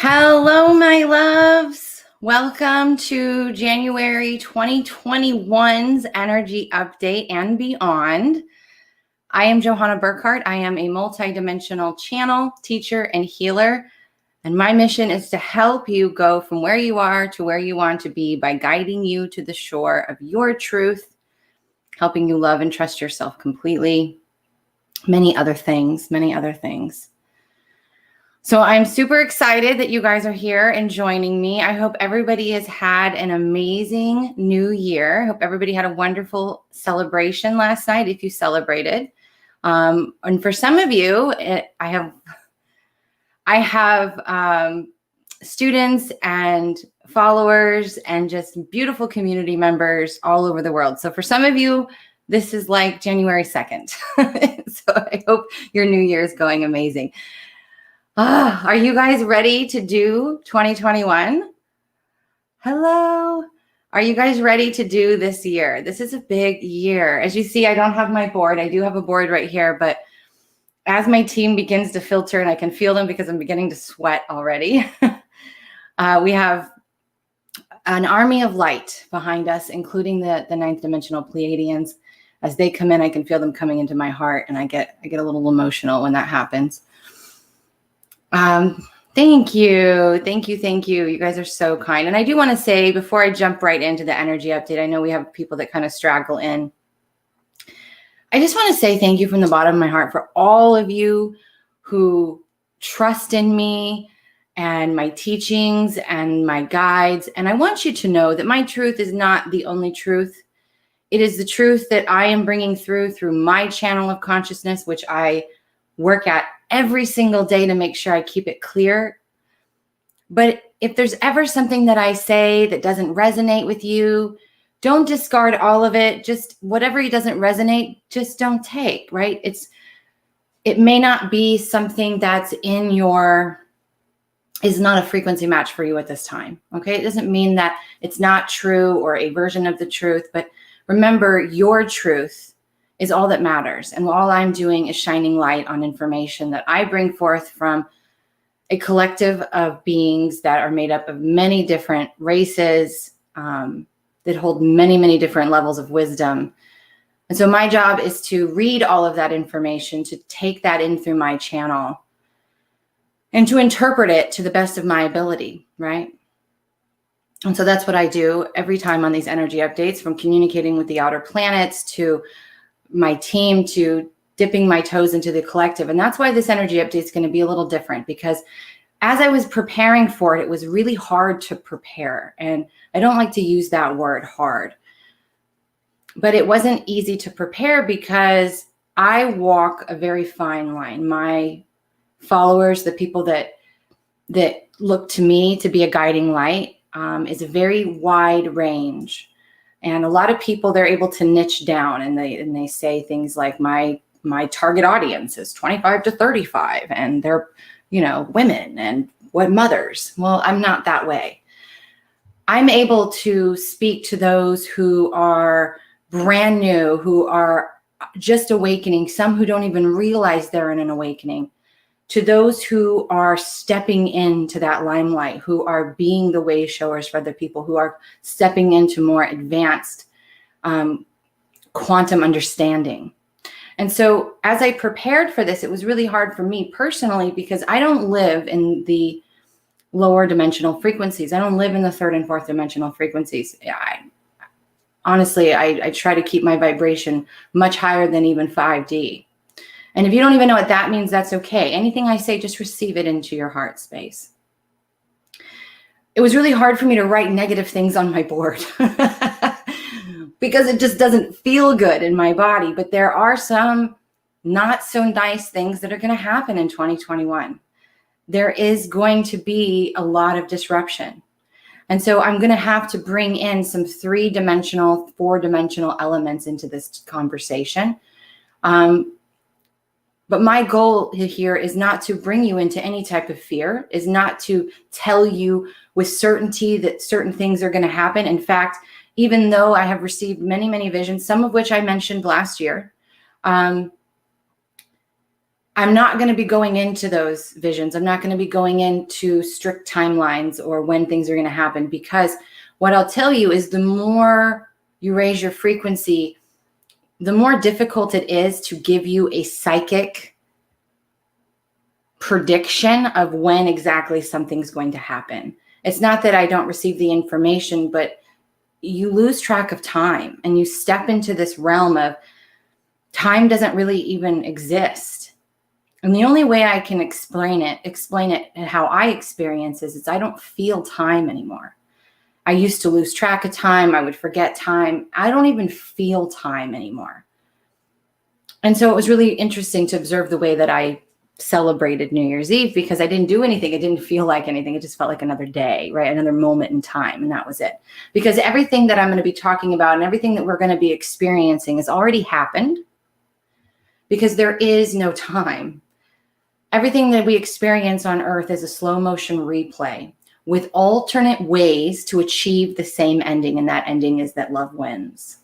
Hello, my loves. Welcome to January 2021's Energy Update and beyond. I am Johanna Burkhardt. I am a multidimensional channel, teacher, and healer. And my mission is to help you go from where you are to where you want to be by guiding you to the shore of your truth, helping you love and trust yourself completely. Many other things. So I'm super excited that you guys are here and joining me. I hope everybody has had an amazing new year. I hope everybody had a wonderful celebration last night if you celebrated. And for some of you, I have students and followers and just beautiful community members all over the world. So for some of you, this is like January 2nd. So I hope your new year is going amazing. Are you guys ready to do 2021? Hello. Are you guys ready to do this year? This is a big year. As you see, I don't have my board. I do have a board right here, but as my team begins to filter, and I can feel them because I'm beginning to sweat already, we have an army of light behind us, including the ninth dimensional Pleiadians. As they come in, I can feel them coming into my heart, and I get a little emotional when that happens. Thank you. You guys are so kind. And I do want to say, before I jump right into the energy update, I know we have people that kind of straggle in. I just want to say thank you from the bottom of my heart for all of you who trust in me and my teachings and my guides. And I want you to know that my truth is not the only truth. It is the truth that I am bringing through my channel of consciousness, which I work at every single day to make sure I keep it clear. But if there's ever something that I say that doesn't resonate with you, don't discard all of it. Just whatever doesn't resonate, just don't take, right? It may not be something that's is not a frequency match for you at this time, okay? It doesn't mean that it's not true or a version of the truth, but remember, your truth is all that matters. And all I'm doing is shining light on information that I bring forth from a collective of beings that are made up of many different races, that hold many, many different levels of wisdom. And so my job is to read all of that information, to take that in through my channel, and to interpret it to the best of my ability, right? And so that's what I do every time on these energy updates, from communicating with the outer planets to my team to dipping my toes into the collective. And that's why this energy update is going to be a little different, because as I was preparing for it, it was really hard to prepare. And I don't like to use that word, hard. But it wasn't easy to prepare because I walk a very fine line. My followers, the people that look to me to be a guiding light, is a very wide range. And a lot of people, they're able to niche down, and they say things like, my target audience is 25 to 35, and they're, women and mothers. Well, I'm not that way. I'm able to speak to those who are brand new, who are just awakening, some who don't even realize they're in an awakening, to those who are stepping into that limelight, who are being the way showers for other people, who are stepping into more advanced quantum understanding. And so as I prepared for this, it was really hard for me personally, because I don't live in the lower dimensional frequencies. I don't live in the third and fourth dimensional frequencies. Honestly, I try to keep my vibration much higher than even 5D. And if you don't even know what that means, that's okay. Anything I say, just receive it into your heart space. It was really hard for me to write negative things on my board because it just doesn't feel good in my body. But there are some not so nice things that are going to happen in 2021. There is going to be a lot of disruption. And so I'm going to have to bring in some 3-dimensional, 4-dimensional elements into this conversation. But my goal here is not to bring you into any type of fear, is not to tell you with certainty that certain things are going to happen. In fact, even though I have received many, many visions, some of which I mentioned last year, I'm not going to be going into those visions. I'm not going to be going into strict timelines or when things are going to happen, because what I'll tell you is the more you raise your frequency, the more difficult it is to give you a psychic prediction of when exactly something's going to happen. It's not that I don't receive the information, but you lose track of time and you step into this realm of time doesn't really even exist. And the only way I can explain it and how I experience is I don't feel time anymore. I used to lose track of time. I would forget time. I don't even feel time anymore. And so it was really interesting to observe the way that I celebrated New Year's Eve, because I didn't do anything. It didn't feel like anything. It just felt like another day, right? Another moment in time. And that was it. Because everything that I'm going to be talking about and everything that we're going to be experiencing has already happened, because there is no time. Everything that we experience on Earth is a slow motion replay with alternate ways to achieve the same ending. And that ending is that love wins.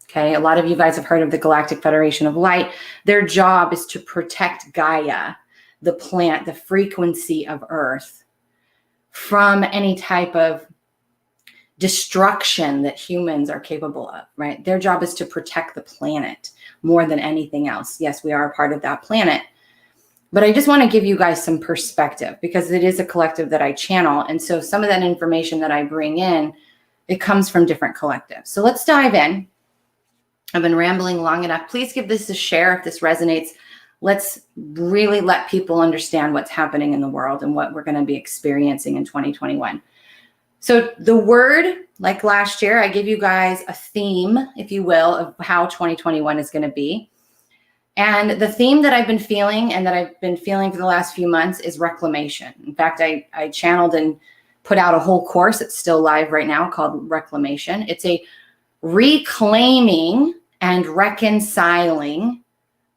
Okay. A lot of you guys have heard of the Galactic Federation of Light. Their job is to protect Gaia, the plant, the frequency of Earth, from any type of destruction that humans are capable of, right? Their job is to protect the planet more than anything else. Yes, we are a part of that planet. But I just want to give you guys some perspective, because it is a collective that I channel. And so some of that information that I bring in, it comes from different collectives. So let's dive in. I've been rambling long enough. Please give this a share if this resonates. Let's really let people understand what's happening in the world and what we're going to be experiencing in 2021. So the word, like last year, I give you guys a theme, if you will, of how 2021 is going to be. And the theme that I've been feeling and that I've been feeling for the last few months is reclamation. In fact, I channeled and put out a whole course. It's still live right now, called Reclamation. It's a reclaiming and reconciling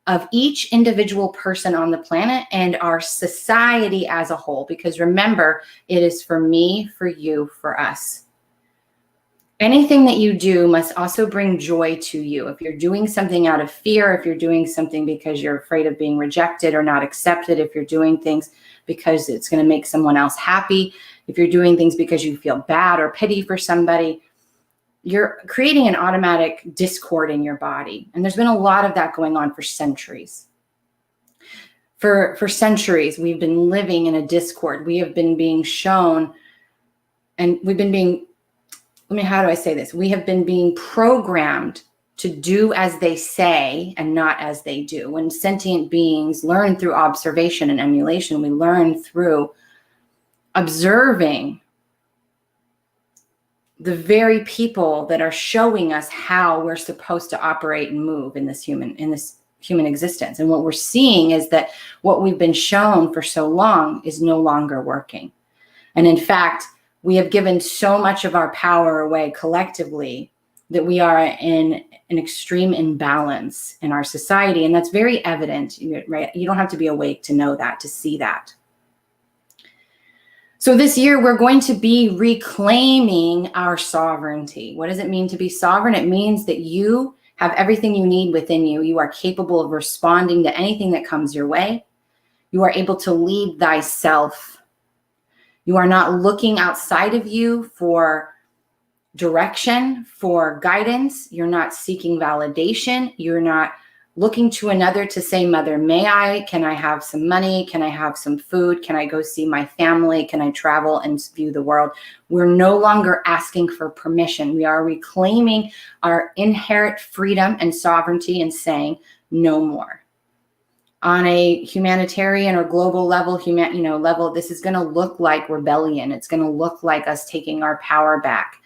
of each individual person on the planet and our society as a whole. Because remember, it is for me, for you, for us. Anything that you do must also bring joy to you. If you're doing something out of fear, if you're doing something because you're afraid of being rejected or not accepted, if you're doing things because it's going to make someone else happy, if you're doing things because you feel bad or pity for somebody, you're creating an automatic discord in your body. And there's been a lot of that going on for centuries. For centuries, we've been living in a discord. We have been being shown, and we've been being, how do I say this? We have been being programmed to do as they say and not as they do. When sentient beings learn through observation and emulation, we learn through observing the very people that are showing us how we're supposed to operate and move in this human existence. And what we're seeing is that what we've been shown for so long is no longer working. And in fact, we have given so much of our power away collectively that we are in an extreme imbalance in our society. And that's very evident, right? You don't have to be awake to know that, to see that. So this year, we're going to be reclaiming our sovereignty. What does it mean to be sovereign? It means that you have everything you need within you. You are capable of responding to anything that comes your way. You are able to lead thyself. You are not looking outside of you for direction, for guidance. You're not seeking validation. You're not looking to another to say, Mother, may I? Can I have some money? Can I have some food? Can I go see my family? Can I travel and view the world? We're no longer asking for permission. We are reclaiming our inherent freedom and sovereignty and saying no more. On a humanitarian or global level, this is going to look like rebellion. It's going to look like us taking our power back.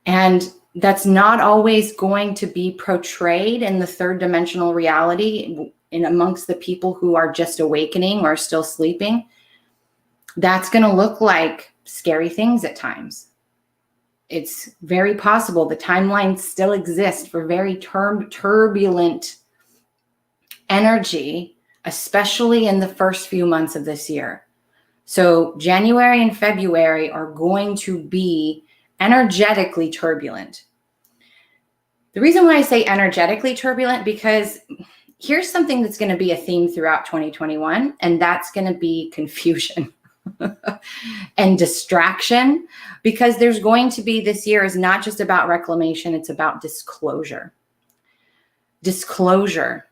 And that's not always going to be portrayed in the third dimensional reality in amongst the people who are just awakening or still sleeping. That's going to look like scary things at times. It's very possible the timelines still exist for very turbulent energy, especially in the first few months of this year. So January and February are going to be energetically turbulent. The reason why I say energetically turbulent, because here's something that's going to be a theme throughout 2021, and that's going to be confusion and distraction, because there's going to be, this year is not just about reclamation, it's about disclosure. Disclosure.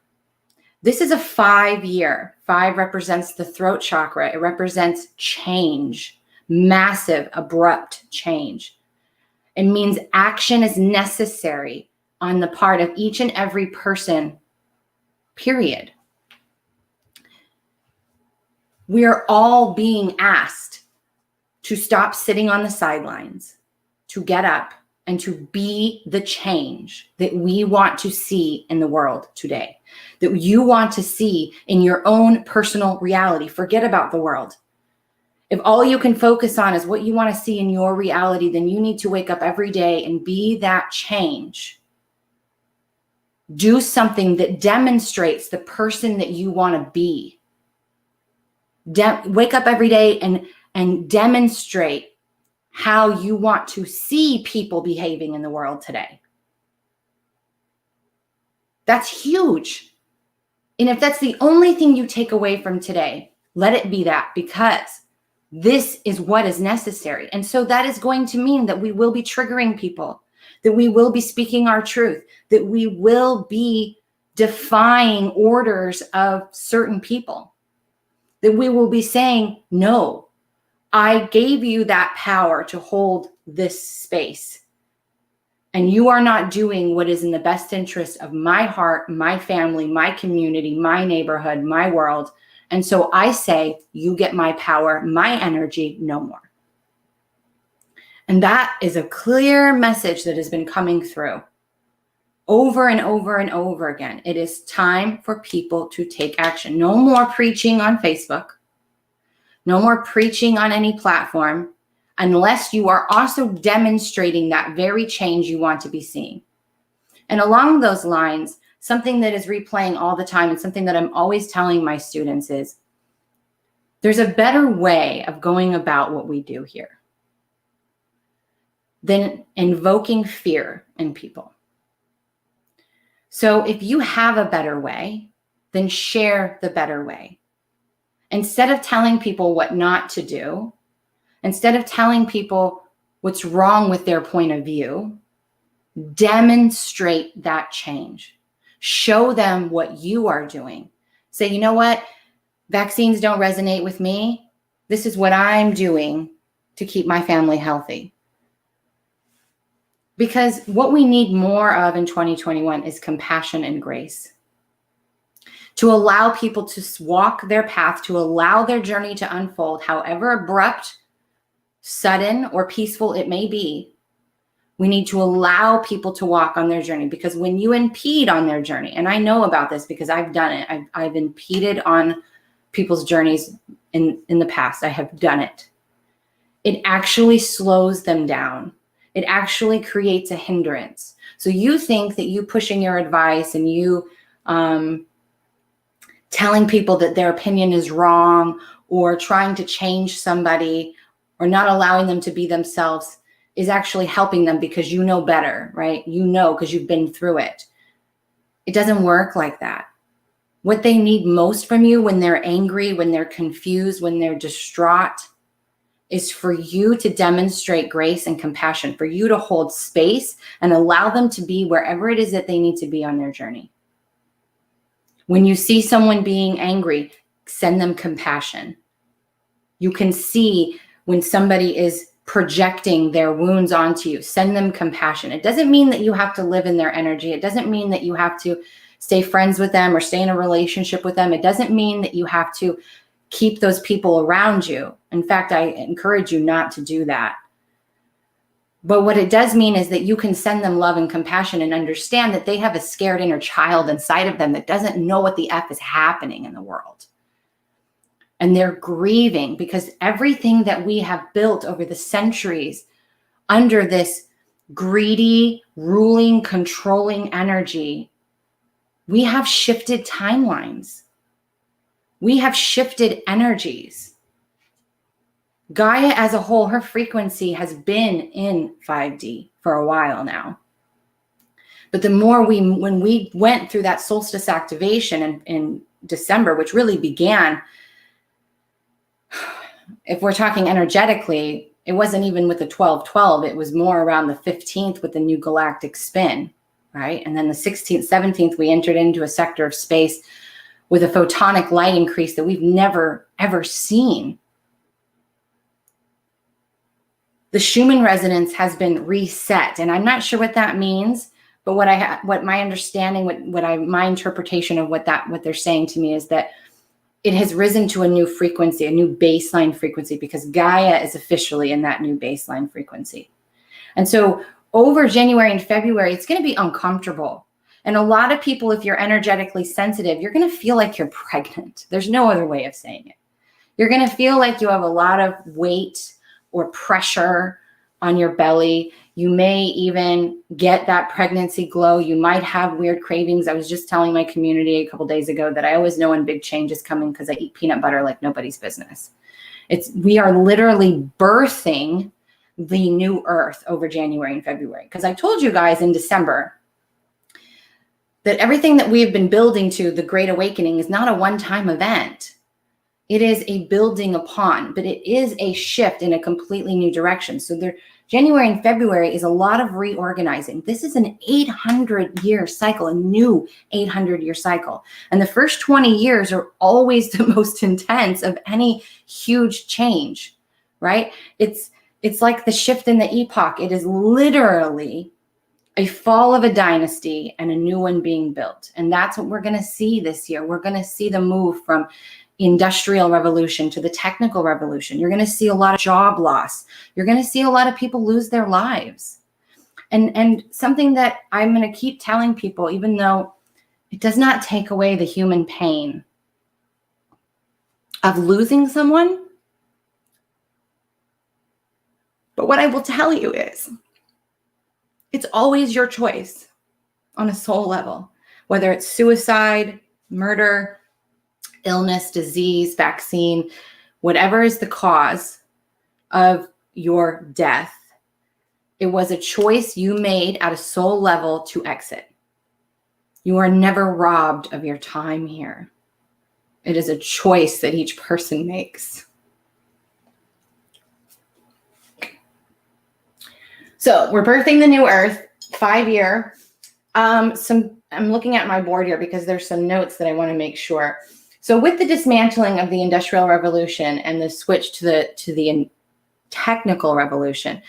This is a 5-year. 5 represents the throat chakra. It represents change, massive, abrupt change. It means action is necessary on the part of each and every person, period. We are all being asked to stop sitting on the sidelines, to get up and to be the change that we want to see in the world today, that you want to see in your own personal reality. Forget about the world. If all you can focus on is what you want to see in your reality, then you need to wake up every day and be that change. Do something that demonstrates the person that you want to be. Wake up every day and demonstrate how you want to see people behaving in the world today. That's huge. And if that's the only thing you take away from today, let it be that, because this is what is necessary. And so that is going to mean that we will be triggering people, that we will be speaking our truth, that we will be defying orders of certain people, that we will be saying, no, I gave you that power to hold this space, and you are not doing what is in the best interest of my heart, my family, my community, my neighborhood, my world. And so I say, you get my power, my energy, no more. And that is a clear message that has been coming through over and over and over again. It is time for people to take action. No more preaching on Facebook. No more preaching on any platform, unless you are also demonstrating that very change you want to be seeing. And along those lines, something that is replaying all the time and something that I'm always telling my students is, there's a better way of going about what we do here than invoking fear in people. So if you have a better way, then share the better way. Instead of telling people what not to do, instead of telling people what's wrong with their point of view, demonstrate that change. Show them what you are doing. Say, you know what? Vaccines don't resonate with me. This is what I'm doing to keep my family healthy. Because what we need more of in 2021 is compassion and grace. To allow people to walk their path, to allow their journey to unfold, however abrupt, sudden, or peaceful it may be. We need to allow people to walk on their journey, because when you impede on their journey, and I know about this because I've done it, I've impeded on people's journeys in the past. I have done it. It actually slows them down. It actually creates a hindrance. So you think that you pushing your advice and you telling people that their opinion is wrong, or trying to change somebody, or not allowing them to be themselves, is actually helping them because you know better, right? You know, because you've been through it. It doesn't work like that. What they need most from you when they're angry, when they're confused, when they're distraught, is for you to demonstrate grace and compassion, for you to hold space and allow them to be wherever it is that they need to be on their journey. When you see someone being angry, send them compassion. You can see when somebody is projecting their wounds onto you, send them compassion. It doesn't mean that you have to live in their energy. It doesn't mean that you have to stay friends with them or stay in a relationship with them. It doesn't mean that you have to keep those people around you. In fact, I encourage you not to do that. But what it does mean is that you can send them love and compassion and understand that they have a scared inner child inside of them that doesn't know what the F is happening in the world. And they're grieving because everything that we have built over the centuries under this greedy, ruling, controlling energy, we have shifted timelines. We have shifted energies. Gaia as a whole, her frequency has been in 5D for a while now. But the more when we went through that solstice activation in December, which really began, if we're talking energetically, it wasn't even with the 12-12. It was more around the 15th with the new galactic spin, right? And then the 16th, 17th, we entered into a sector of space with a photonic light increase that we've never, ever seen. The Schumann resonance has been reset. And I'm not sure what that means, but what my understanding, my interpretation of what they're saying to me is that it has risen to a new frequency, a new baseline frequency, because Gaia is officially in that new baseline frequency. And so over January and February, it's going to be uncomfortable. And a lot of people, if you're energetically sensitive, you're going to feel like you're pregnant. There's no other way of saying it. You're going to feel like you have a lot of weight or pressure on your belly. You may even get that pregnancy glow. You might have weird cravings. I was just telling my community a couple days ago that I always know when big change is coming because I eat peanut butter like nobody's business. We are literally birthing the new earth over January and February. Because I told you guys in December that everything that we have been building to the Great Awakening is not a one-time event. It is a building upon, but it is a shift in a completely new direction. So January and February is a lot of reorganizing. This is an 800-year cycle, a new 800-year cycle. And the first 20 years are always the most intense of any huge change, right? It's like the shift in the epoch. It is literally a fall of a dynasty and a new one being built. And that's what we're going to see this year. We're going to see the move from industrial revolution to the technical revolution. You're going to see a lot of job loss. You're going to see a lot of people lose their lives. And something that I'm going to keep telling people, even though it does not take away the human pain of losing someone, but what I will tell you is it's always your choice on a soul level, whether it's suicide, murder, illness, disease, vaccine, whatever is the cause of your death. It was a choice you made at a soul level to exit. You are never robbed of your time here. It is a choice that each person makes. So we're birthing the new earth, 5-year. I'm looking at my board here because there's some notes that I want to make sure. So with the dismantling of the Industrial Revolution and the switch to the technical revolution,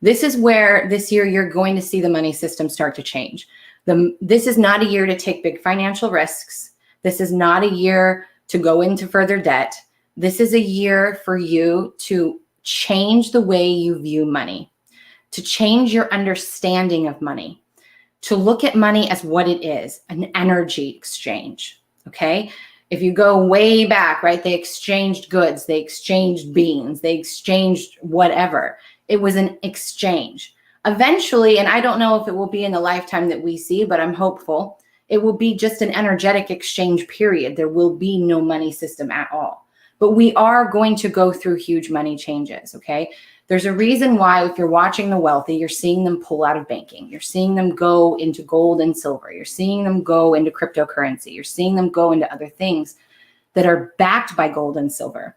this is where this year you're going to see the money system start to change. This is not a year to take big financial risks. This is not a year to go into further debt. This is a year for you to change the way you view money, to change your understanding of money, to look at money as what it is, an energy exchange, okay? If you go way back, right, they exchanged goods, they exchanged beans, they exchanged whatever. It was an exchange. Eventually, and I don't know if it will be in the lifetime that we see, but I'm hopeful, it will be just an energetic exchange period. There will be no money system at all. But we are going to go through huge money changes, okay? There's a reason why if you're watching the wealthy, you're seeing them pull out of banking. You're seeing them go into gold and silver. You're seeing them go into cryptocurrency. You're seeing them go into other things that are backed by gold and silver.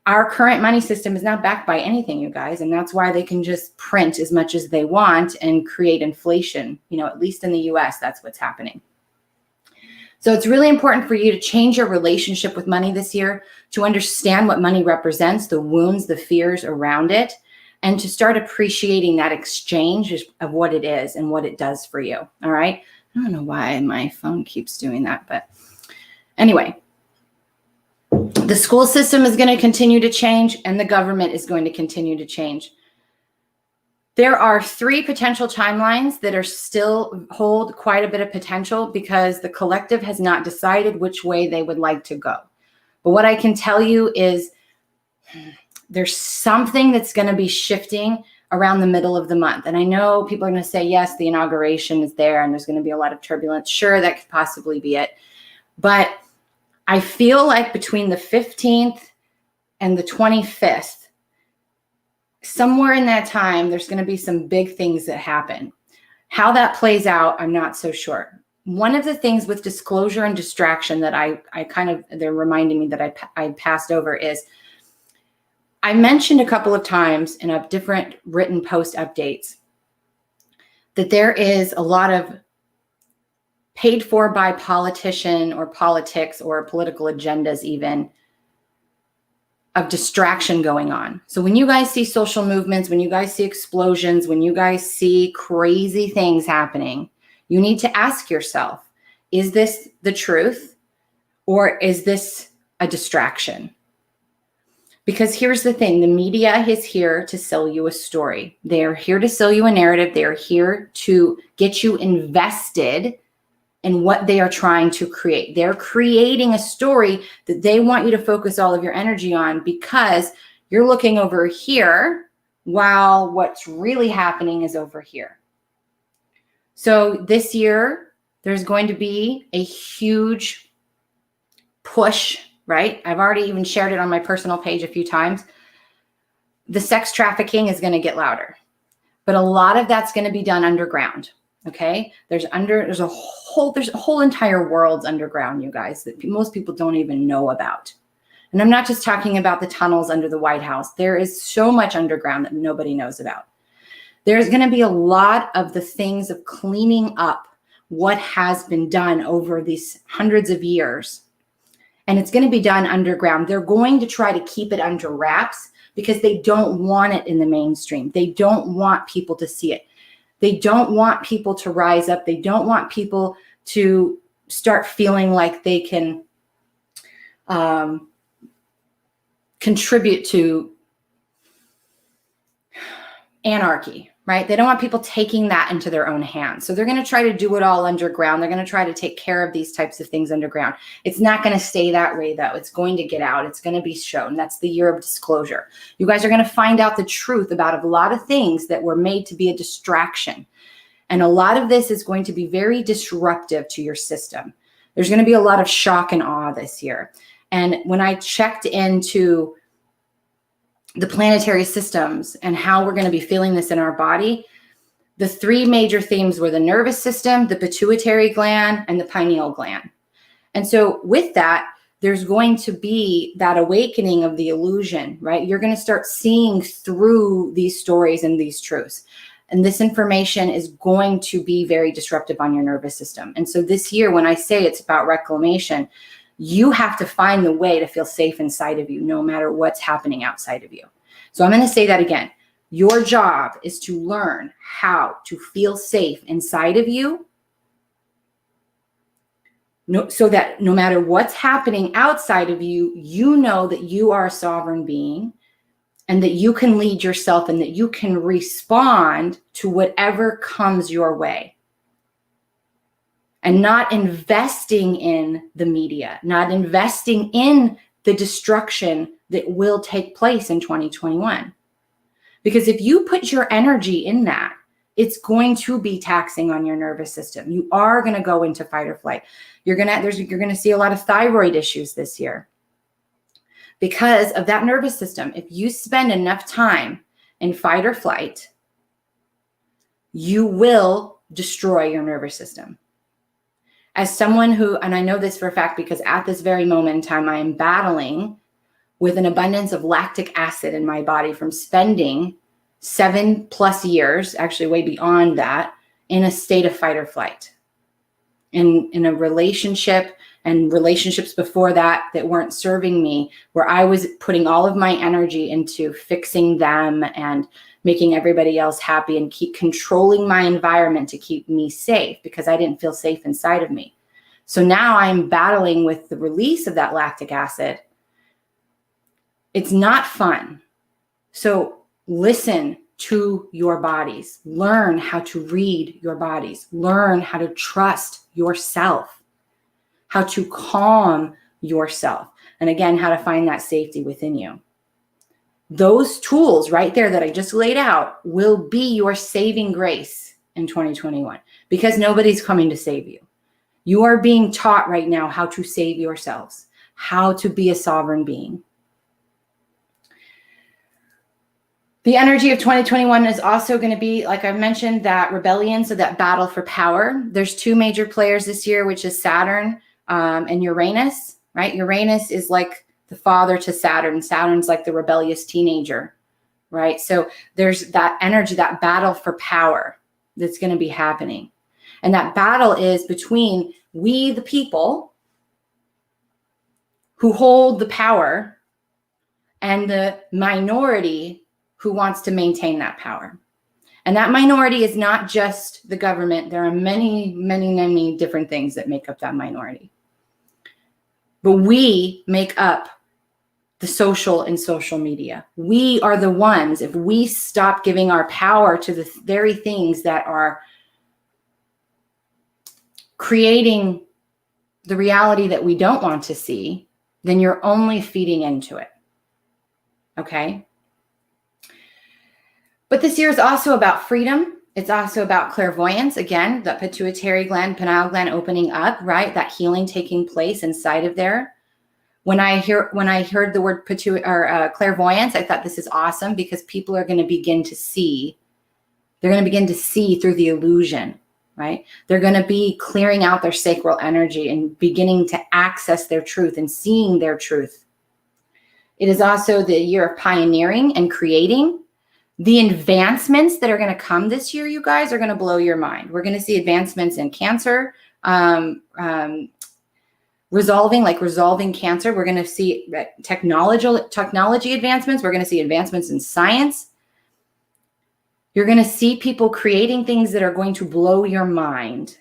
Our current money system is not backed by anything, you guys, and that's why they can just print as much as they want and create inflation. You know, at least in the US, that's what's happening. So it's really important for you to change your relationship with money this year, to understand what money represents, the wounds, the fears around it, and to start appreciating that exchange of what it is and what it does for you, all right? I don't know why my phone keeps doing that, but anyway. The school system is going to continue to change, and the government is going to continue to change. There are 3 potential timelines that are still hold quite a bit of potential because the collective has not decided which way they would like to go. But what I can tell you is there's something that's going to be shifting around the middle of the month. And I know people are going to say, yes, the inauguration is there and there's going to be a lot of turbulence. Sure, that could possibly be it. But I feel like between the 15th and the 25th, somewhere in that time, there's going to be some big things that happen. How that plays out, I'm not so sure. One of the things with disclosure and distraction that they're reminding me that I passed over is, I mentioned a couple of times in a different written post updates that there is a lot of paid for by politician or politics or political agendas even of distraction going on. So when you guys see social movements, when you guys see explosions, when you guys see crazy things happening, you need to ask yourself, is this the truth or is this a distraction? Because here's the thing, the media is here to sell you a story. They are here to sell you a narrative. They are here to get you invested in what they are trying to create. They're creating a story that they want you to focus all of your energy on because you're looking over here while what's really happening is over here. So this year, there's going to be a huge push, right? I've already even shared it on my personal page a few times. The sex trafficking is going to get louder, but a lot of that's going to be done underground. Okay. There's a whole entire world underground, you guys, that most people don't even know about. And I'm not just talking about the tunnels under the White House. There is so much underground that nobody knows about. There's going to be a lot of the things of cleaning up what has been done over these hundreds of years. And it's going to be done underground. They're going to try to keep it under wraps because they don't want it in the mainstream. They don't want people to see it. They don't want people to rise up. They don't want people to start feeling like they can contribute to anarchy, right? They don't want people taking that into their own hands. So they're going to try to do it all underground. They're going to try to take care of these types of things underground. It's not going to stay that way, though. It's going to get out. It's going to be shown. That's the year of disclosure. You guys are going to find out the truth about a lot of things that were made to be a distraction. And a lot of this is going to be very disruptive to your system. There's going to be a lot of shock and awe this year. And when I checked into the planetary systems and how we're going to be feeling this in our body, the three major themes were the nervous system, the pituitary gland, and the pineal gland. And so with that, there's going to be that awakening of the illusion, right? You're going to start seeing through these stories and these truths. And this information is going to be very disruptive on your nervous system. And so this year, when I say it's about reclamation, you have to find the way to feel safe inside of you, no matter what's happening outside of you. So I'm going to say that again. Your job is to learn how to feel safe inside of you, so that no matter what's happening outside of you, you know that you are a sovereign being and that you can lead yourself and that you can respond to whatever comes your way. And not investing in the media, not investing in the destruction that will take place in 2021. Because if you put your energy in that, it's going to be taxing on your nervous system. You are going to go into fight or flight. You're going to see a lot of thyroid issues this year because of that nervous system. If you spend enough time in fight or flight, you will destroy your nervous system. As someone who, and I know this for a fact because at this very moment in time, I am battling with an abundance of lactic acid in my body from spending 7+ years, actually way beyond that, in a state of fight or flight. In a relationship and relationships before that weren't serving me, where I was putting all of my energy into fixing them and making everybody else happy and keep controlling my environment to keep me safe because I didn't feel safe inside of me. So now I'm battling with the release of that lactic acid. It's not fun. So listen to your bodies. Learn how to read your bodies. Learn how to trust yourself, how to calm yourself. And again, how to find that safety within you. Those tools right there that I just laid out will be your saving grace in 2021 because nobody's coming to save you. You are being taught right now how to save yourselves, how to be a sovereign being. The energy of 2021 is also going to be, like I mentioned, that rebellion, so that battle for power. There's two major players this year, which is Saturn and Uranus, right? Uranus is like the father to Saturn. Saturn's like the rebellious teenager, right? So there's that energy, that battle for power that's going to be happening. And that battle is between we, the people, who hold the power, and the minority who wants to maintain that power. And that minority is not just the government. There are many, many, many different things that make up that minority. But we make up the social and social media. We are the ones, if we stop giving our power to the very things that are creating the reality that we don't want to see, then you're only feeding into it. Okay? But this year is also about freedom. It's also about clairvoyance. Again, the pituitary gland, pineal gland opening up, right? That healing taking place inside of there. When I heard the word clairvoyance, I thought this is awesome because people are going to begin to see. They're going to begin to see through the illusion, right? They're going to be clearing out their sacral energy and beginning to access their truth and seeing their truth. It is also the year of pioneering and creating. The advancements that are going to come this year, you guys, are going to blow your mind. We're going to see advancements in cancer, resolving cancer. We're going to see technology advancements. We're going to see advancements in science. You're going to see people creating things that are going to blow your mind.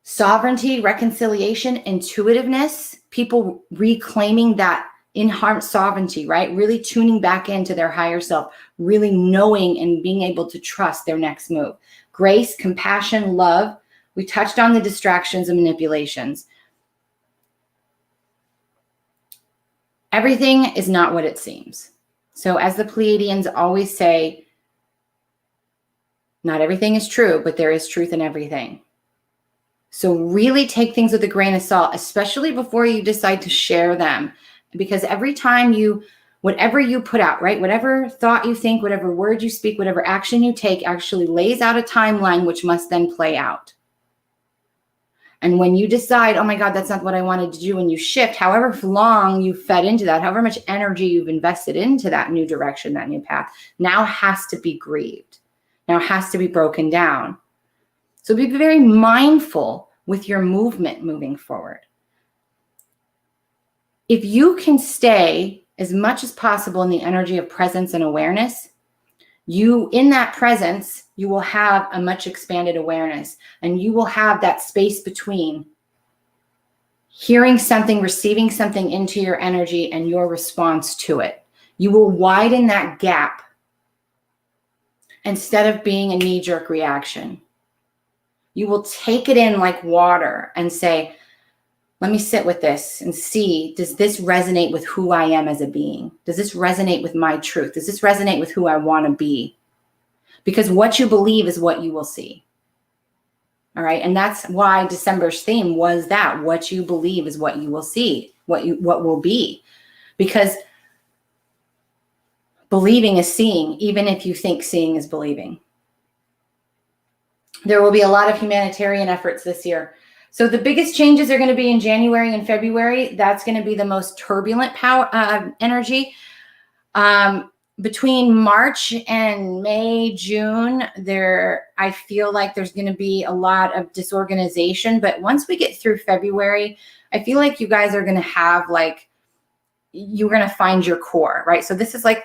Sovereignty, reconciliation, intuitiveness, people reclaiming that in-heart sovereignty, right? Really tuning back into their higher self, really knowing and being able to trust their next move. Grace, compassion, love. We touched on the distractions and manipulations. Everything is not what it seems. So as the Pleiadians always say, not everything is true, but there is truth in everything. So really take things with a grain of salt, especially before you decide to share them. Because every time whatever you put out, right? Whatever thought you think, whatever word you speak, whatever action you take actually lays out a timeline which must then play out. And when you decide, oh my God, that's not what I wanted to do, and you shift, however long you fed into that, however much energy you've invested into that new direction, that new path, now has to be grieved. Now has to be broken down. So be very mindful with your movement moving forward. If you can stay as much as possible in the energy of presence and awareness, in that presence, you will have a much expanded awareness, and you will have that space between hearing something, receiving something into your energy, and your response to it. You will widen that gap instead of being a knee-jerk reaction. You will take it in like water and say, let me sit with this and see, does this resonate with who I am as a being? Does this resonate with my truth? Does this resonate with who I want to be? Because what you believe is what you will see. All right. And that's why December's theme was that what you believe is what you will see, what will be. Because believing is seeing, even if you think seeing is believing. There will be a lot of humanitarian efforts this year. So the biggest changes are going to be in January and February. That's going to be the most turbulent energy. Between March and May, June, I feel like there's going to be a lot of disorganization. But once we get through February, I feel like you guys are going to have you're going to find your core, right? So this is like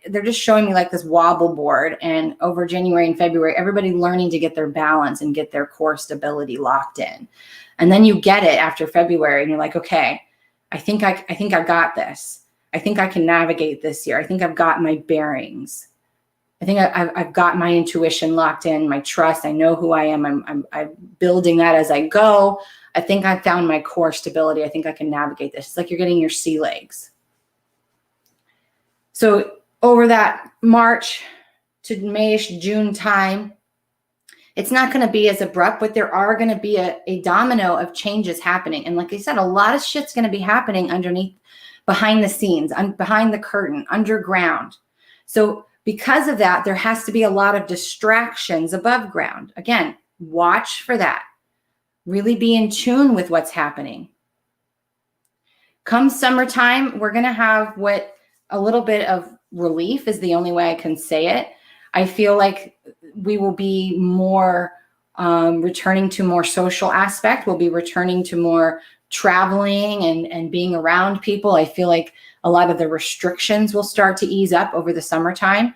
they're just showing me like this wobble board, and over January and February, everybody learning to get their balance and get their core stability locked in. And then you get it after February and you're like, okay, I think I got this. I think I can navigate this year. I think I've got my bearings. I think I've got my intuition locked in, my trust. I know who I am. I'm building that as I go. I think I've found my core stability. I think I can navigate this. It's like you're getting your sea legs. So over that March to May-ish, June time, it's not going to be as abrupt, but there are going to be a domino of changes happening. And like I said, a lot of shit's going to be happening underneath behind the scenes, behind the curtain, underground. So because of that, there has to be a lot of distractions above ground. Again, watch for that. Really be in tune with what's happening. Come summertime, we're going to have a little bit of relief is the only way I can say it. I feel like we will be more returning to more social aspect. We'll be returning to more traveling and being around people. I feel like a lot of the restrictions will start to ease up over the summertime.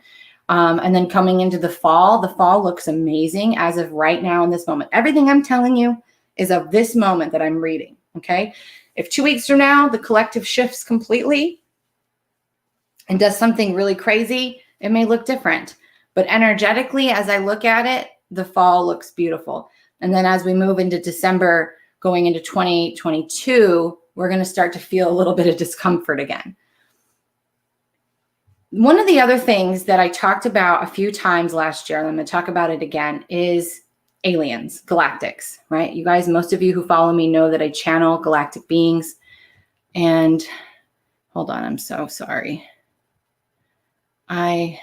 And then coming into the fall looks amazing as of right now in this moment. Everything I'm telling you is of this moment that I'm reading, okay? If 2 weeks from now, the collective shifts completely and does something really crazy, it may look different. But energetically, as I look at it, the fall looks beautiful. And then as we move into December, going into 2022, we're going to start to feel a little bit of discomfort again. One of the other things that I talked about a few times last year, and I'm going to talk about it again, is aliens, galactics, right? You guys, most of you who follow me know that I channel galactic beings. And hold on, I'm so sorry. I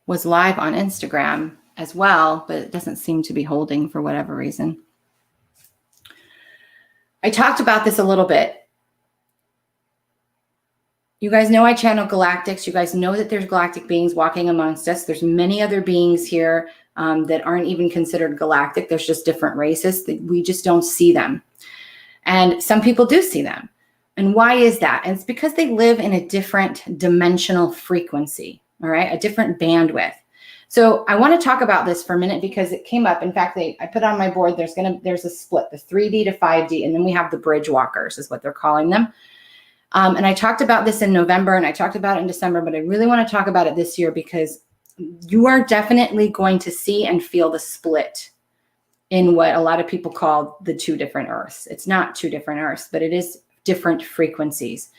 was live on Instagram as well, but it doesn't seem to be holding for whatever reason. I talked about this a little bit. You guys know I channel galactics. You guys know that there's galactic beings walking amongst us. There's many other beings here that aren't even considered galactic. There's just different races that we just don't see them. And some people do see them. And why is that? And it's because they live in a different dimensional frequency, all right? A different bandwidth. So I want to talk about this for a minute because it came up. In fact, I put on my board, there's a split, the 3D to 5D, and then we have the bridge walkers is what they're calling them. And I talked about this in November and I talked about it in December, but I really want to talk about it this year because you are definitely going to see and feel the split in what a lot of people call the two different Earths. It's not two different Earths, but it is different frequencies.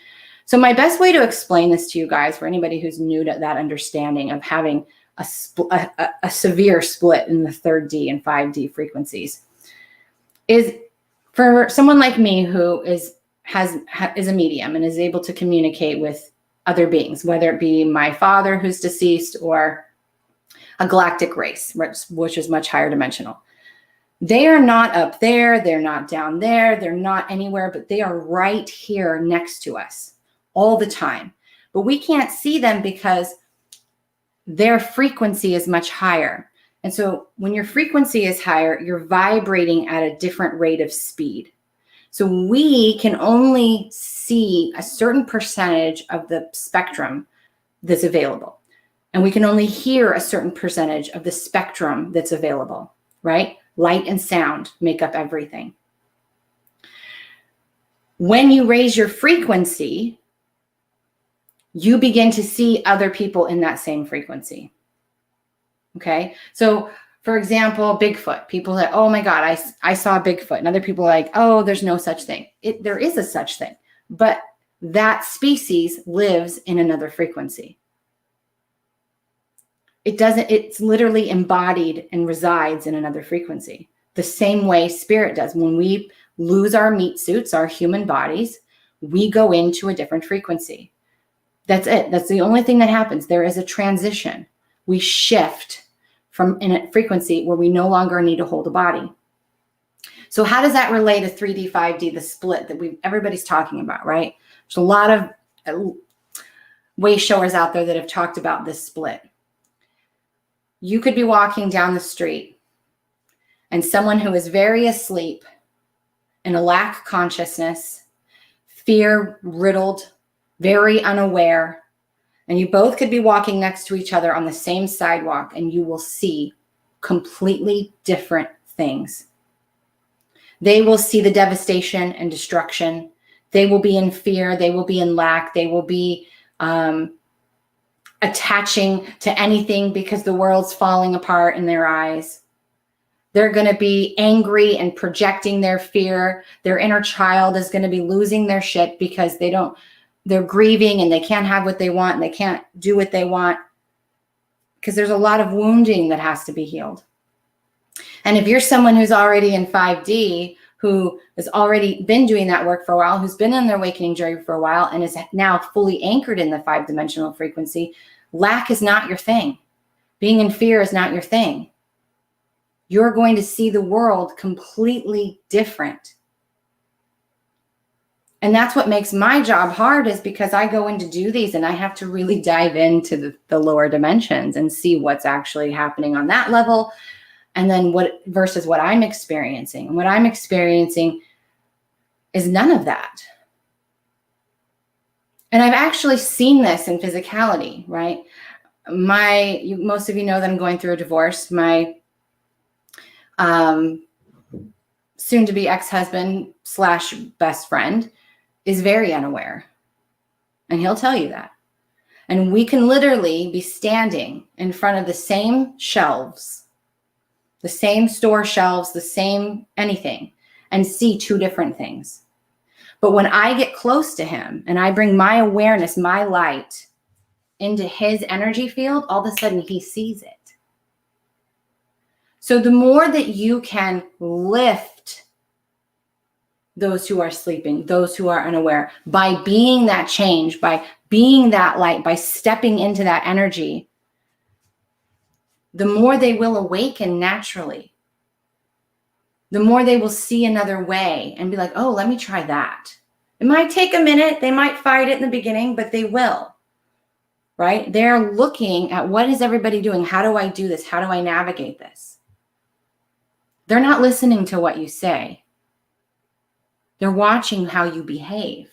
So my best way to explain this to you guys, for anybody who's new to that understanding of having a severe split in the 3D and 5D frequencies, is for someone like me who is a medium and is able to communicate with other beings, whether it be my father who's deceased or a galactic race, which is much higher dimensional. They are not up there, they're not down there, they're not anywhere, but they are right here next to us all the time. But we can't see them because their frequency is much higher. And so when your frequency is higher, you're vibrating at a different rate of speed. So we can only see a certain percentage of the spectrum that's available. And we can only hear a certain percentage of the spectrum that's available, right? Light and sound make up everything. When you raise your frequency, you begin to see other people in that same frequency. Okay? So for example, Bigfoot. People are like, oh my God, I saw Bigfoot. And other people are like, oh, there's no such thing. There is a such thing. But that species lives in another frequency. It's literally embodied and resides in another frequency. The same way spirit does. When we lose our meat suits, our human bodies, we go into a different frequency. That's it. That's the only thing that happens. There is a transition. We shift from in a frequency where we no longer need to hold a body. So how does that relate to 3D, 5D, the split that everybody's talking about, right? There's a lot of way showers out there that have talked about this split. You could be walking down the street and someone who is very asleep in a lack consciousness, fear riddled, very unaware, and you both could be walking next to each other on the same sidewalk and you will see completely different things. They will see the devastation and destruction. They will be in fear. They will be in lack. They will be attaching to anything because the world's falling apart in their eyes. They're going to be angry and projecting their fear. Their inner child is going to be losing their shit because they're grieving and they can't have what they want and they can't do what they want because there's a lot of wounding that has to be healed. And if you're someone who's already in 5D, who has already been doing that work for a while, who's been in their awakening journey for a while and is now fully anchored in the 5-dimensional frequency, lack is not your thing. Being in fear is not your thing. You're going to see the world completely different. And that's what makes my job hard, is because I go in to do these and I have to really dive into the lower dimensions and see what's actually happening on that level. And then what versus what I'm experiencing. And what I'm experiencing is none of that. And I've actually seen this in physicality, right? Most of you know that I'm going through a divorce. My soon-to-be ex-husband / best friend is very unaware. And he'll tell you that. And we can literally be standing in front of the same shelves, the same store shelves, the same anything, and see two different things. But when I get close to him and I bring my awareness, my light into his energy field, all of a sudden he sees it. So the more that you can lift those who are sleeping, those who are unaware, by being that change, by being that light, by stepping into that energy, the more they will awaken naturally. The more they will see another way and be like, oh, let me try that. It might take a minute. They might fight it in the beginning, but they will, right? They're looking at, what is everybody doing? How do I do this? How do I navigate this? They're not listening to what you say. They're watching how you behave.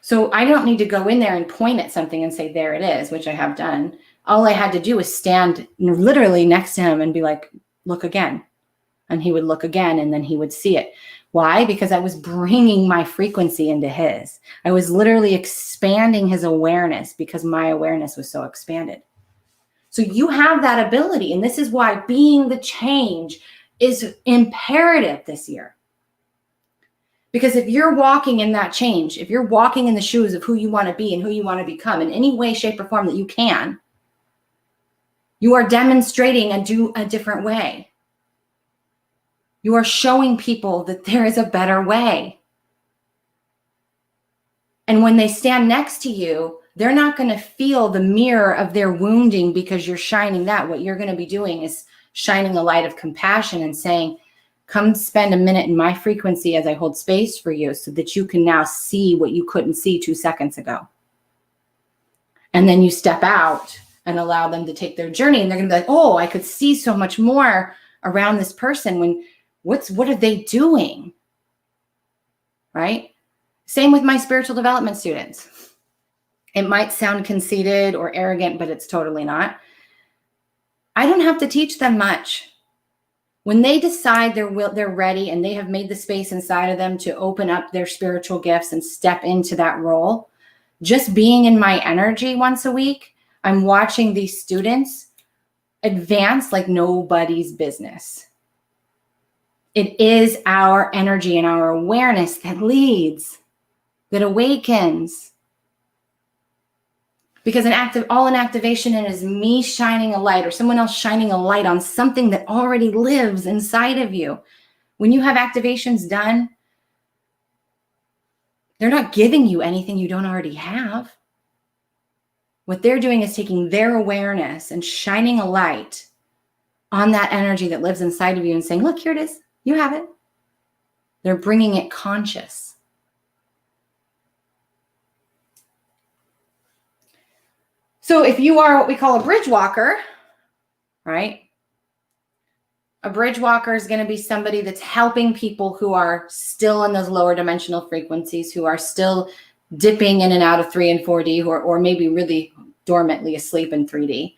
So I don't need to go in there and point at something and say, there it is, which I have done. All I had to do was stand literally next to him and be like, look again. And he would look again, and then he would see it. Why? Because I was bringing my frequency into his. I was literally expanding his awareness because my awareness was so expanded. So you have that ability. And this is why being the change is imperative this year. Because if you're walking in that change, if you're walking in the shoes of who you want to be and who you want to become in any way, shape, or form that you can, you are demonstrating a different way. You are showing people that there is a better way. And when they stand next to you, they're not going to feel the mirror of their wounding because you're shining that. What you're going to be doing is shining a light of compassion and saying, come spend a minute in my frequency as I hold space for you so that you can now see what you couldn't see 2 seconds ago. And then you step out and allow them to take their journey. And they're going to be like, oh, I could see so much more around this person. What are they doing? Right? Same with my spiritual development students. It might sound conceited or arrogant, but it's totally not. I don't have to teach them much. When they decide they're ready and they have made the space inside of them to open up their spiritual gifts and step into that role, just being in my energy once a week, I'm watching these students advance like nobody's business. It is our energy and our awareness that leads, that awakens. Because an activation is me shining a light or someone else shining a light on something that already lives inside of you. When you have activations done, they're not giving you anything you don't already have. What they're doing is taking their awareness and shining a light on that energy that lives inside of you and saying, look, here it is. You have it. They're bringing it conscious. So if you are what we call a bridge walker, right? A bridge walker is going to be somebody that's helping people who are still in those lower dimensional frequencies, who are still dipping in and out of 3 and 4D, or maybe really dormantly asleep in 3D.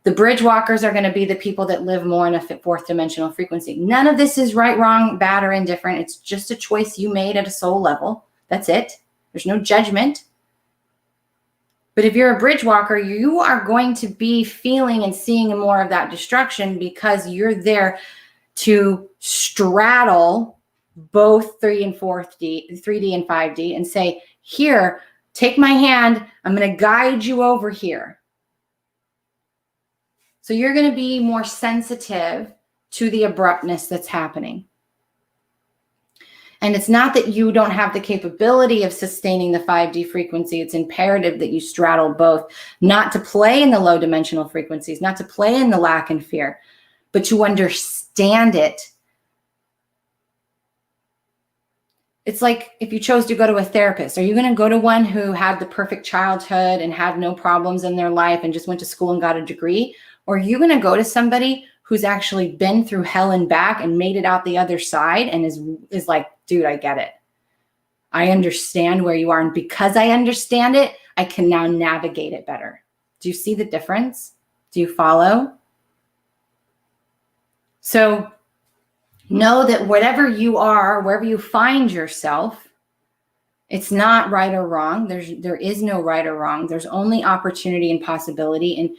The bridge walkers are going to be the people that live more in a 4th dimensional frequency. None of this is right, wrong, bad, or indifferent. It's just a choice you made at a soul level. That's it. There's no judgment. But if you're a bridge walker, you are going to be feeling and seeing more of that destruction because you're there to straddle both 3D and 5D and say, here, take my hand. I'm going to guide you over here. So you're going to be more sensitive to the abruptness that's happening. And it's not that you don't have the capability of sustaining the 5D frequency. It's imperative that you straddle both, not to play in the low dimensional frequencies, not to play in the lack and fear, but to understand it. It's like if you chose to go to a therapist, are you going to go to one who had the perfect childhood and had no problems in their life and just went to school and got a degree? Or are you going to go to somebody who's actually been through hell and back and made it out the other side and is like, dude, I get it. I understand where you are. And because I understand it, I can now navigate it better. Do you see the difference? Do you follow? So know that whatever you are, wherever you find yourself, it's not right or wrong. There is no right or wrong. There's only opportunity and possibility. And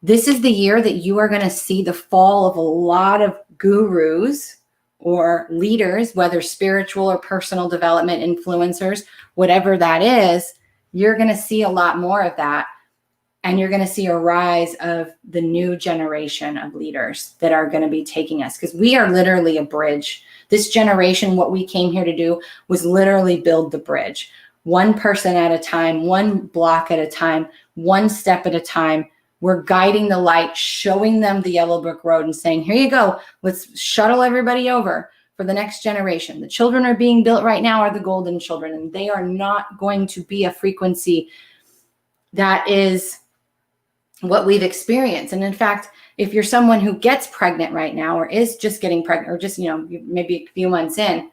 this is the year that you are going to see the fall of a lot of gurus or leaders, whether spiritual or personal development influencers, whatever that is. You're going to see a lot more of that. And you're going to see a rise of the new generation of leaders that are going to be taking us, because we are literally a bridge. This generation, what we came here to do was literally build the bridge. One person at a time, one block at a time, one step at a time. We're guiding the light, showing them the yellow brick road and saying, here you go. Let's shuttle everybody over for the next generation. The children are being built right now are the golden children, and they are not going to be a frequency that is what we've experienced. And in fact, if you're someone who gets pregnant right now or is just getting pregnant or just, maybe a few months in,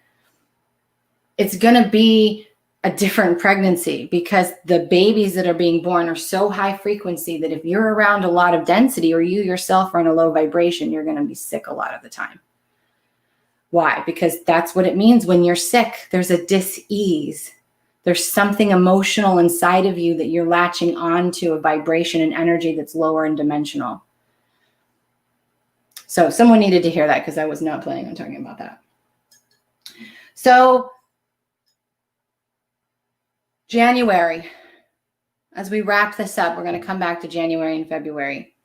it's going to be a different pregnancy, because the babies that are being born are so high frequency that if you're around a lot of density or you yourself are in a low vibration, you're going to be sick a lot of the time. Why? Because that's what it means when you're sick. There's a dis-ease. There's something emotional inside of you that you're latching onto, a vibration and energy that's lower in dimensional. So someone needed to hear that, because I was not planning on talking about that. So January, as we wrap this up, we're going to come back to January and February.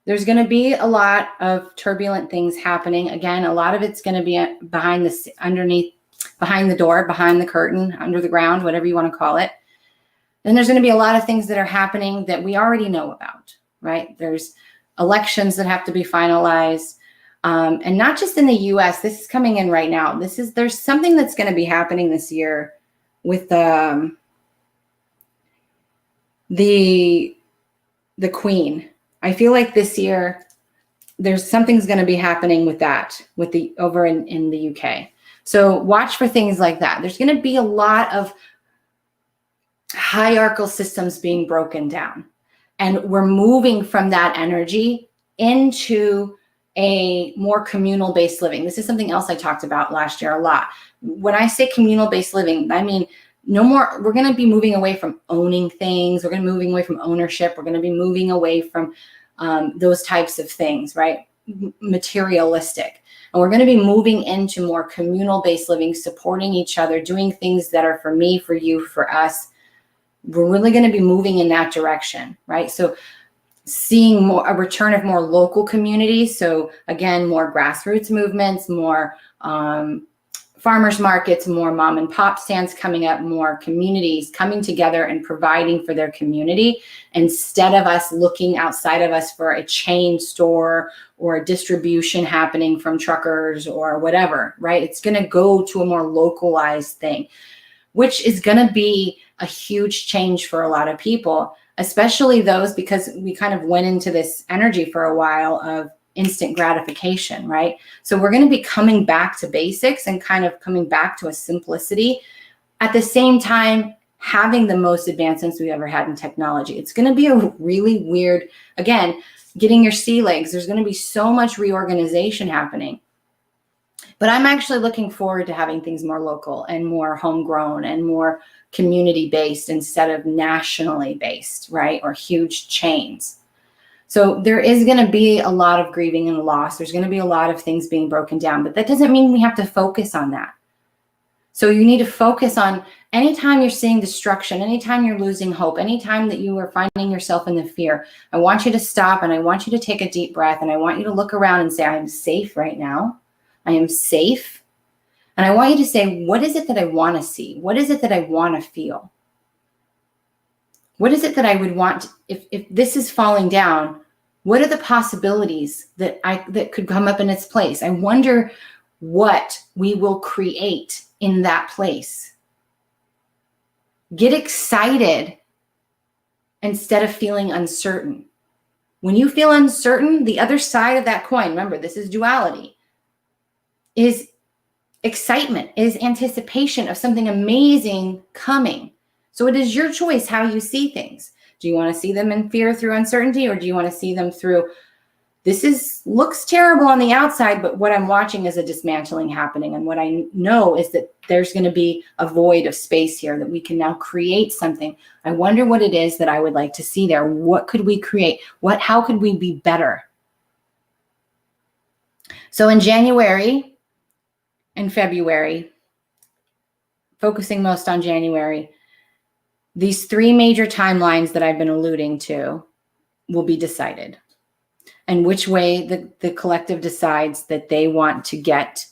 There's going to be a lot of turbulent things happening. Again, a lot of it's going to be behind the door, behind the curtain, under the ground, whatever you want to call it. Then there's going to be a lot of things that are happening that we already know about, right? There's elections that have to be finalized. And not just in the US, this is coming in right now. There's something that's going to be happening this year with the Queen. I feel like this year there's something's going to be happening with that, over in the UK. So watch for things like that. There's going to be a lot of hierarchical systems being broken down. And we're moving from that energy into a more communal-based living. This is something else I talked about last year a lot. When I say communal-based living, I mean, no more, we're going to be moving away from owning things. We're going to be moving away from ownership. We're going to be moving away from those types of things, right? Materialistic. And we're going to be moving into more communal-based living, supporting each other, doing things that are for me, for you, for us. We're really going to be moving in that direction, right? So seeing a return of more local communities. So again, more grassroots movements, more farmers markets, more mom and pop stands coming up, more communities coming together and providing for their community, instead of us looking outside of us for a chain store or a distribution happening from truckers or whatever, right? It's going to go to a more localized thing, which is going to be a huge change for a lot of people, especially those, because we kind of went into this energy for a while of instant gratification, right? So we're going to be coming back to basics and kind of coming back to a simplicity, at the same time having the most advancements we've ever had in technology. It's going to be a really weird, again, getting your sea legs. There's going to be so much reorganization happening. But I'm actually looking forward to having things more local and more homegrown and more community-based instead of nationally based, right? Or huge chains. So there is going to be a lot of grieving and loss. There's going to be a lot of things being broken down, but that doesn't mean we have to focus on that. So you need to focus on Anytime you're seeing destruction, anytime you're losing hope, anytime that you are finding yourself in the fear, I want you to stop and I want you to take a deep breath and I want you to look around and say, I am safe right now. I am safe. And I want you to say, what is it that I want to see? What is it that I want to feel? What is it that I would want, if this is falling down, what are the possibilities that could come up in its place? I wonder what we will create in that place. Get excited instead of feeling uncertain. When you feel uncertain, the other side of that coin, remember, this is duality, is excitement, is anticipation of something amazing coming. So it is your choice how you see things. Do you want to see them in fear through uncertainty, or do you want to see them through, looks terrible on the outside, but what I'm watching is a dismantling happening. And what I know is that there's going to be a void of space here that we can now create something. I wonder what it is that I would like to see there. What could we create? How could we be better? So in January and February, focusing most on January, these 3 major timelines that I've been alluding to will be decided. And which way the collective decides that they want to get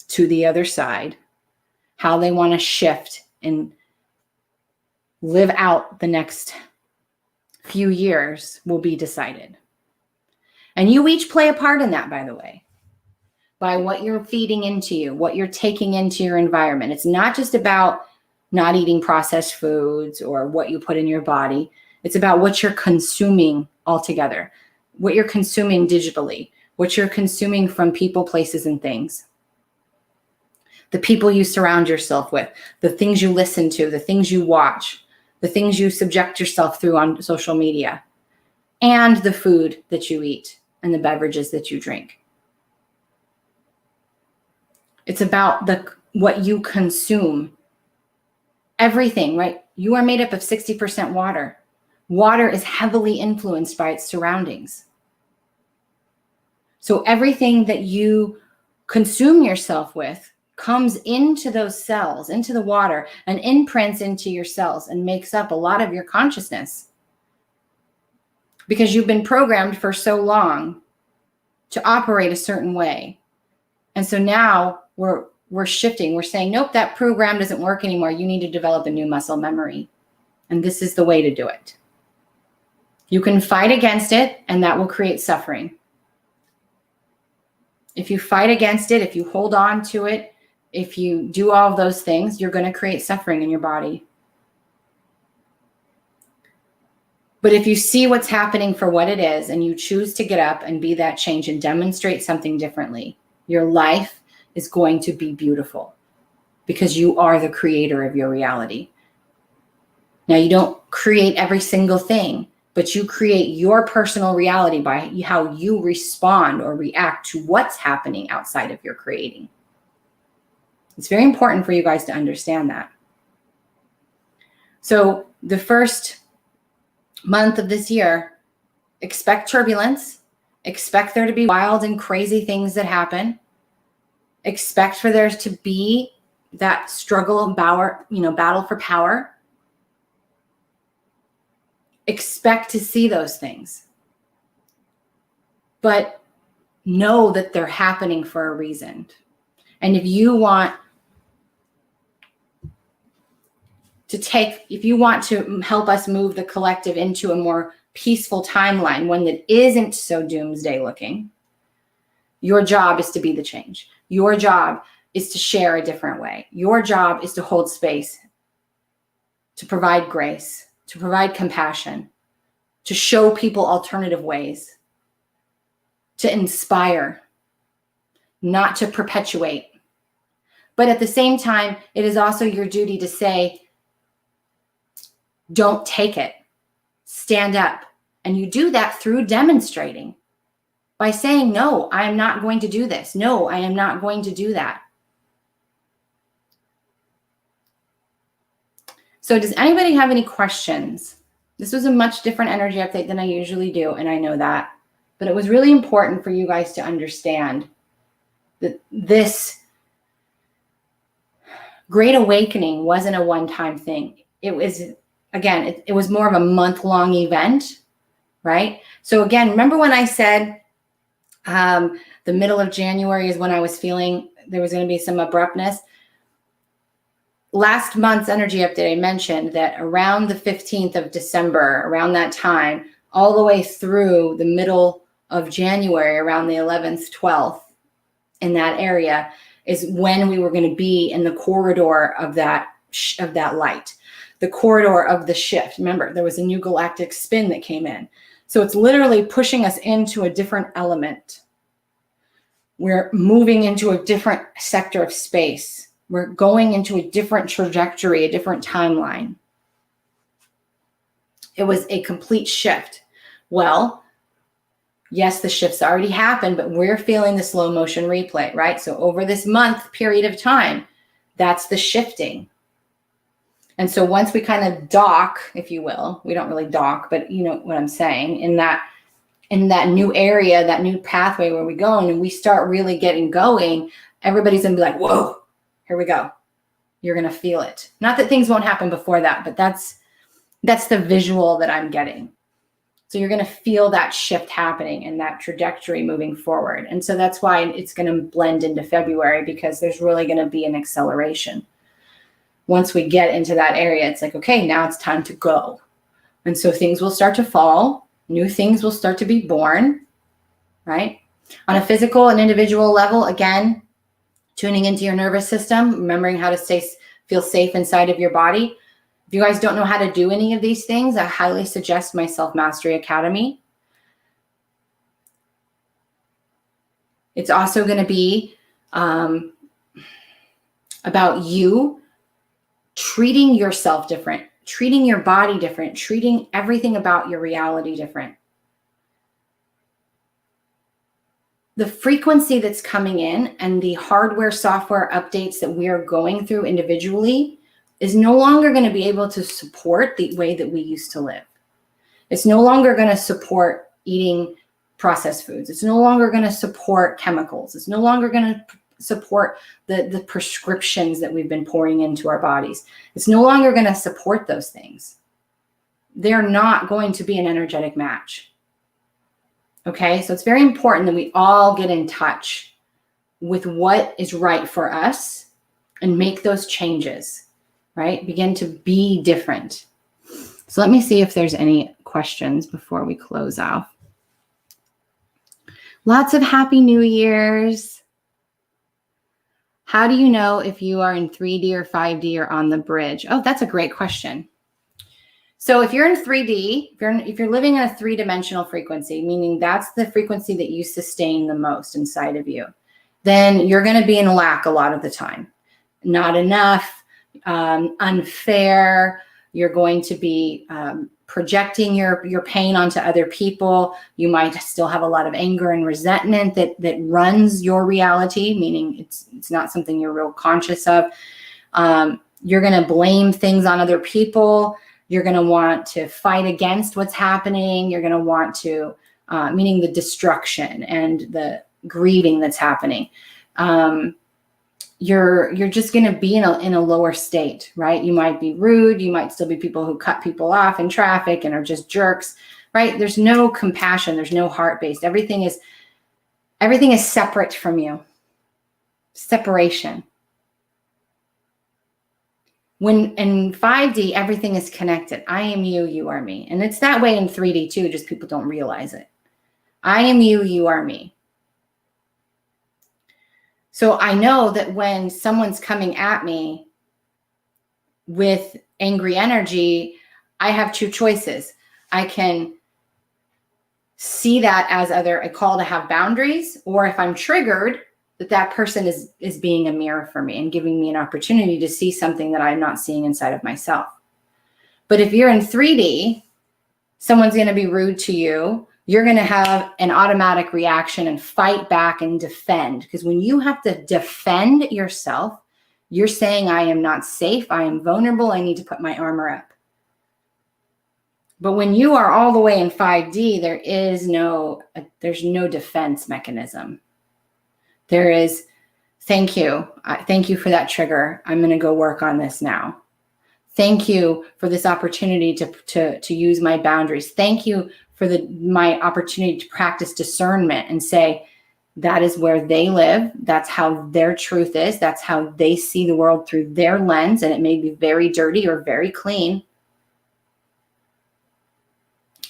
to the other side, how they want to shift and live out the next few years will be decided. And you each play a part in that, by the way, by what you're feeding into you, what you're taking into your environment. It's not just about not eating processed foods or what you put in your body. It's about what you're consuming altogether. What you're consuming digitally, what you're consuming from people, places, and things. The people you surround yourself with, the things you listen to, the things you watch, the things you subject yourself through on social media, and the food that you eat and the beverages that you drink. It's about what you consume. Everything, right? You are made up of 60% water. Water is heavily influenced by its surroundings. So everything that you consume yourself with comes into those cells, into the water, and imprints into your cells and makes up a lot of your consciousness. Because you've been programmed for so long to operate a certain way. And so now we're shifting. We're saying, nope, that program doesn't work anymore. You need to develop a new muscle memory. And this is the way to do it. You can fight against it, and that will create suffering. If you fight against it, if you hold on to it, if you do all of those things, you're going to create suffering in your body. But if you see what's happening for what it is, and you choose to get up and be that change and demonstrate something differently, your life is going to be beautiful because you are the creator of your reality. Now, you don't create every single thing, but you create your personal reality by how you respond or react to what's happening outside of your creating. It's very important for you guys to understand that. So the first month of this year, expect turbulence, expect there to be wild and crazy things that happen, expect for there to be that struggle and battle for power. Expect to see those things, but know that they're happening for a reason. And if you want to help us move the collective into a more peaceful timeline, one that isn't so doomsday looking, your job is to be the change. Your job is to share a different way. Your job is to hold space, to provide grace, to provide compassion, to show people alternative ways, to inspire, not to perpetuate. But at the same time, it is also your duty to say, don't take it. Stand up. And you do that through demonstrating by saying, no, I am not going to do this. No, I am not going to do that. So does anybody have any questions? This was a much different energy update than I usually do, and I know that. But it was really important for you guys to understand that this Great Awakening wasn't a one-time thing. It was, again, it was more of a month-long event, right? So again, remember when I said the middle of January is when I was feeling there was going to be some abruptness? Last month's energy update, I mentioned that around the 15th of December, around that time, all the way through the middle of January, around the 11th, 12th, in that area, is when we were going to be in the corridor of that light, the corridor of the shift. Remember, there was a new galactic spin that came in. So it's literally pushing us into a different element. We're moving into a different sector of space. We're going into a different trajectory, a different timeline. It was a complete shift. Well, yes, the shift's already happened, but we're feeling the slow motion replay, right? So over this month period of time, that's the shifting. And so once we kind of dock, if you will, we don't really dock, but you know what I'm saying, in that new area, that new pathway where we go, and we start really getting going, everybody's gonna be like, whoa, here we go. You're gonna feel it. Not that things won't happen before that, but that's the visual that I'm getting. So you're going to feel that shift happening and that trajectory moving forward. And so that's why it's going to blend into February, because there's really going to be an acceleration. Once we get into that area, it's like, okay, now it's time to go. And so things will start to fall. New things will start to be born, right? On a physical and individual level, again, tuning into your nervous system, remembering how to feel safe inside of your body. If you guys don't know how to do any of these things, I highly suggest my Self-Mastery Academy. It's also going to be about you treating yourself different, treating your body different, treating everything about your reality different. The frequency that's coming in and the hardware, software updates that we are going through individually is no longer going to be able to support the way that we used to live. It's no longer going to support eating processed foods. It's no longer going to support chemicals. It's no longer going to support the prescriptions that we've been pouring into our bodies. It's no longer going to support those things. They're not going to be an energetic match. Okay, so it's very important that we all get in touch with what is right for us and make those changes. Right? Begin to be different. So let me see if there's any questions before we close out. Lots of Happy New Years. How do you know if you are in 3D or 5D or on the bridge? Oh, that's a great question. So if you're in 3D, if you're living in a three-dimensional frequency, meaning that's the frequency that you sustain the most inside of you, then you're going to be in lack a lot of the time. Not enough. Unfair. You're going to be projecting your pain onto other people. You might still have a lot of anger and resentment that runs your reality, meaning it's not something you're real conscious of. You're going to blame things on other people. You're going to want to fight against what's happening. You're going to want to, meaning the destruction and the grieving that's happening. You're just going to be in a lower state, right? You might be rude. You might still be people who cut people off in traffic and are just jerks, right? There's no compassion. There's no heart-based. Everything is separate from you. Separation. When in 5D, everything is connected. I am you, you are me. And it's that way in 3D too, just people don't realize it. I am you, you are me. So I know that when someone's coming at me with angry energy, I have two choices. I can see that as either a call to have boundaries, or if I'm triggered, that person is being a mirror for me and giving me an opportunity to see something that I'm not seeing inside of myself. But if you're in 3D, someone's going to be rude to you. You're going to have an automatic reaction and fight back and defend. Because when you have to defend yourself, you're saying, I am not safe. I am vulnerable. I need to put my armor up. But when you are all the way in 5D, there's no defense mechanism. There is Thank you. Thank you for that trigger. I'm going to go work on this now. Thank you for this opportunity to use my boundaries. Thank you for my opportunity to practice discernment and say, that is where they live. That's how their truth is. That's how they see the world through their lens. And it may be very dirty or very clean.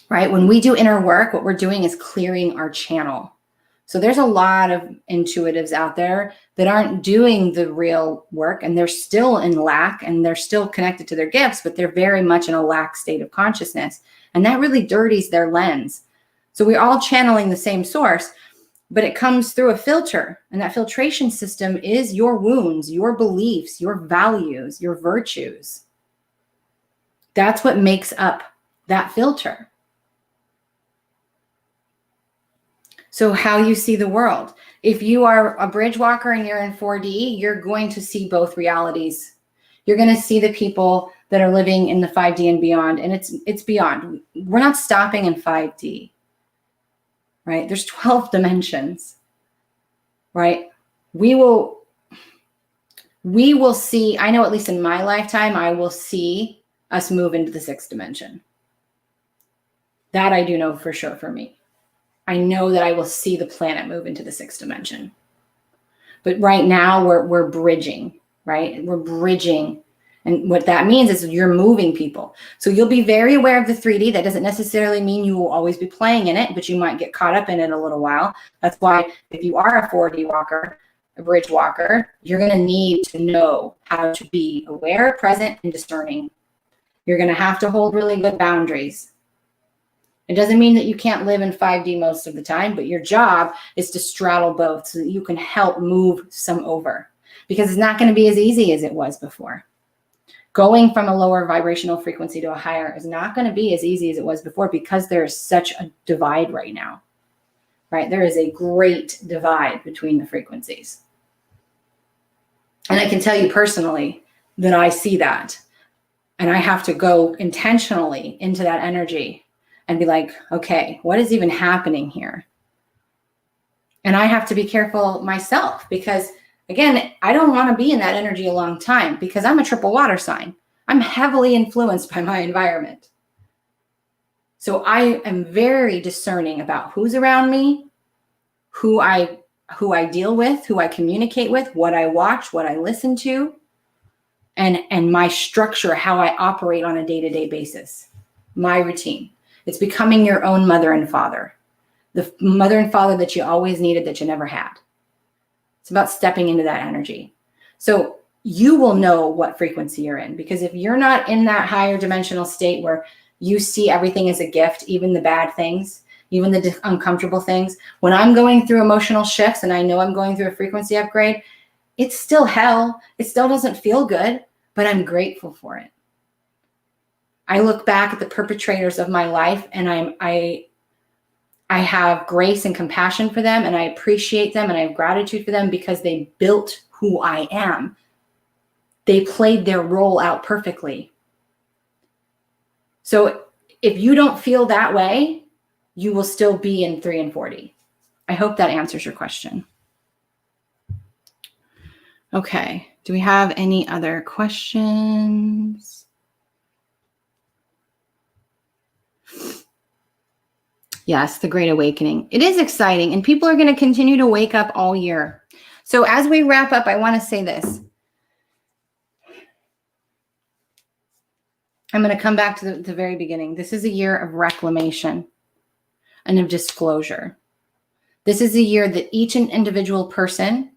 Right? When we do inner work, what we're doing is clearing our channel. So there's a lot of intuitives out there that aren't doing the real work, and they're still in lack, and they're still connected to their gifts, but they're very much in a lack state of consciousness. And that really dirties their lens. So we're all channeling the same source, but it comes through a filter. And that filtration system is your wounds, your beliefs, your values, your virtues. That's what makes up that filter. So how you see the world. If you are a bridge walker and you're in 4D, you're going to see both realities. You're going to see the people that are living in the 5D and beyond. And it's beyond. We're not stopping in 5D, right? There's 12 dimensions, right? We will see, I know at least in my lifetime, I will see us move into the 6th dimension. That I do know for sure for me. I know that I will see the planet move into the 6th dimension. But right now we're bridging, right? We're bridging. And what that means is you're moving people. So you'll be very aware of the 3D. That doesn't necessarily mean you will always be playing in it, but you might get caught up in it a little while. That's why if you are a 4D walker, a bridge walker, you're going to need to know how to be aware, present, and discerning. You're going to have to hold really good boundaries. It doesn't mean that you can't live in 5D most of the time, but your job is to straddle both so that you can help move some over, because it's not going to be as easy as it was before. Going from a lower vibrational frequency to a higher is not going to be as easy as it was before, because there is such a divide right now, right? There is a great divide between the frequencies. And I can tell you personally that I see that, and I have to go intentionally into that energy and be like, okay, what is even happening here? And I have to be careful myself, because again, I don't want to be in that energy a long time, because I'm a triple water sign. I'm heavily influenced by my environment. So I am very discerning about who's around me, who I deal with, who I communicate with, what I watch, what I listen to, and my structure, how I operate on a day-to-day basis, my routine. It's becoming your own mother and father, the mother and father that you always needed that you never had. It's about stepping into that energy. So you will know what frequency you're in, because if you're not in that higher dimensional state where you see everything as a gift, even the bad things, even the uncomfortable things, when I'm going through emotional shifts and I know I'm going through a frequency upgrade, it's still hell. It still doesn't feel good, but I'm grateful for it. I look back at the perpetrators of my life, and I have grace and compassion for them, and I appreciate them, and I have gratitude for them, because they built who I am. They played their role out perfectly. So if you don't feel that way, you will still be in 3 and 4D. I hope that answers your question. Okay. Do we have any other questions? Yes, the Great Awakening. It is exciting, and people are going to continue to wake up all year. So as we wrap up, I want to say this. I'm going to come back to the very beginning. This is a year of reclamation and of disclosure. This is a year that each individual person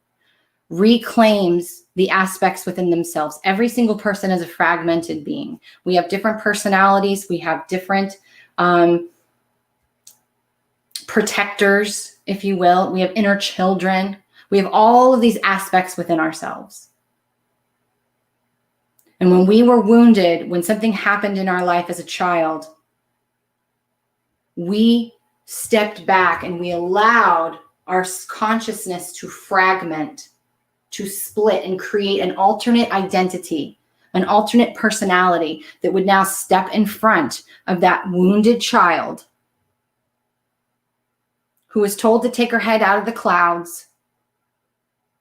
reclaims the aspects within themselves. Every single person is a fragmented being. We have different personalities. We have different protectors, if you will. We have inner children. We have all of these aspects within ourselves. And when we were wounded, when something happened in our life as a child, we stepped back and we allowed our consciousness to fragment, to split, and create an alternate identity, an alternate personality that would now step in front of that wounded child who was told to take her head out of the clouds,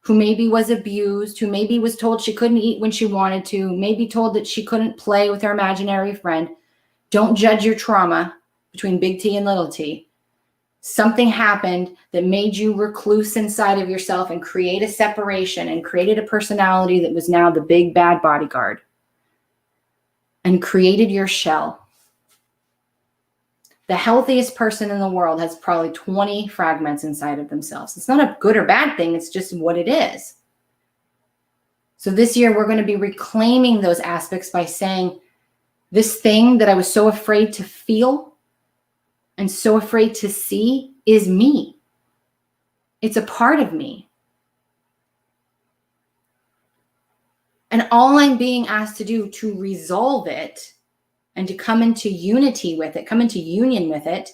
who maybe was abused, who maybe was told she couldn't eat when she wanted to, maybe told that she couldn't play with her imaginary friend. Don't judge your trauma between big T and little t. Something happened that made you recluse inside of yourself and create a separation and created a personality that was now the big bad bodyguard and created your shell. The healthiest person in the world has probably 20 fragments inside of themselves. It's not a good or bad thing. It's just what it is. So this year, we're going to be reclaiming those aspects by saying, this thing that I was so afraid to feel and so afraid to see is me. It's a part of me. And all I'm being asked to do to resolve it and to come into unity with it, come into union with it,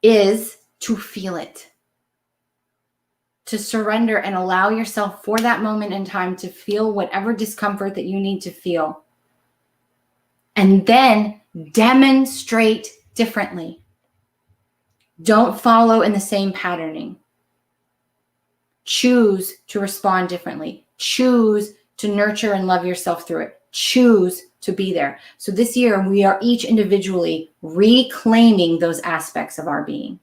is to feel it. To surrender and allow yourself for that moment in time to feel whatever discomfort that you need to feel. And then demonstrate differently. Don't follow in the same patterning. Choose to respond differently. Choose to nurture and love yourself through it. Choose to be there. So this year, we are each individually reclaiming those aspects of our being.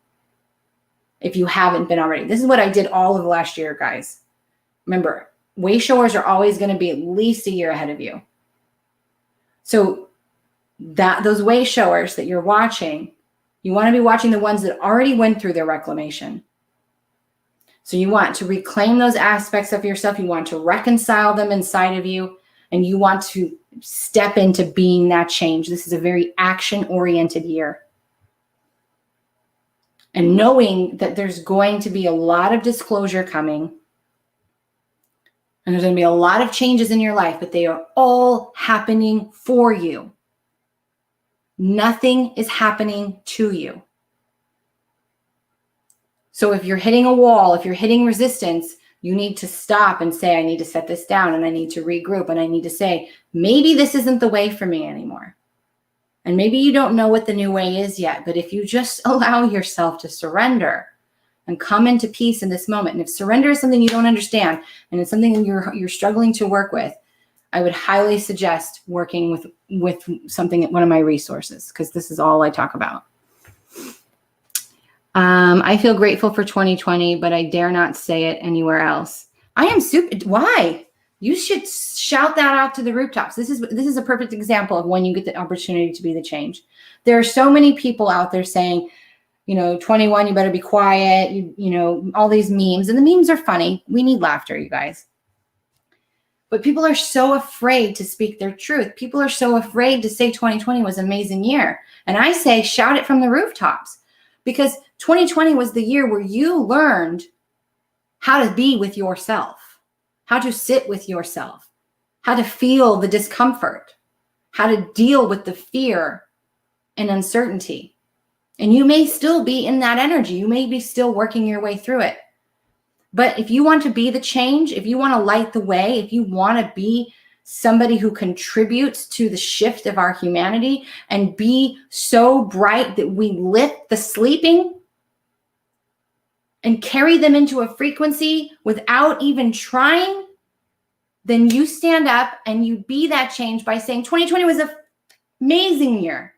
If you haven't been already. This is what I did all of last year, guys. Remember, way showers are always going to be at least a year ahead of you. So those way showers that you're watching, you want to be watching the ones that already went through their reclamation. So you want to reclaim those aspects of yourself. You want to reconcile them inside of you. And you want to step into being that change. This is a very action-oriented year. And knowing that there's going to be a lot of disclosure coming. And there's going to be a lot of changes in your life, but they are all happening for you. Nothing is happening to you. So if you're hitting a wall, if you're hitting resistance, you need to stop and say, I need to set this down and I need to regroup and I need to say, maybe this isn't the way for me anymore. And maybe you don't know what the new way is yet, but if you just allow yourself to surrender and come into peace in this moment, and if surrender is something you don't understand and it's something you're struggling to work with, I would highly suggest working with something, one of my resources, because this is all I talk about. I feel grateful for 2020, but I dare not say it anywhere else. I am super. Why? You should shout that out to the rooftops. This is a perfect example of when you get the opportunity to be the change. There are so many people out there saying, 21, you better be quiet. All these memes, and the memes are funny. We need laughter, you guys. But people are so afraid to speak their truth. People are so afraid to say 2020 was an amazing year. And I say, shout it from the rooftops, because 2020 was the year where you learned how to be with yourself, how to sit with yourself, how to feel the discomfort, how to deal with the fear and uncertainty. And you may still be in that energy. You may be still working your way through it. But if you want to be the change, if you want to light the way, if you want to be somebody who contributes to the shift of our humanity and be so bright that we lift the sleeping and carry them into a frequency without even trying, then you stand up and you be that change by saying 2020 was an amazing year.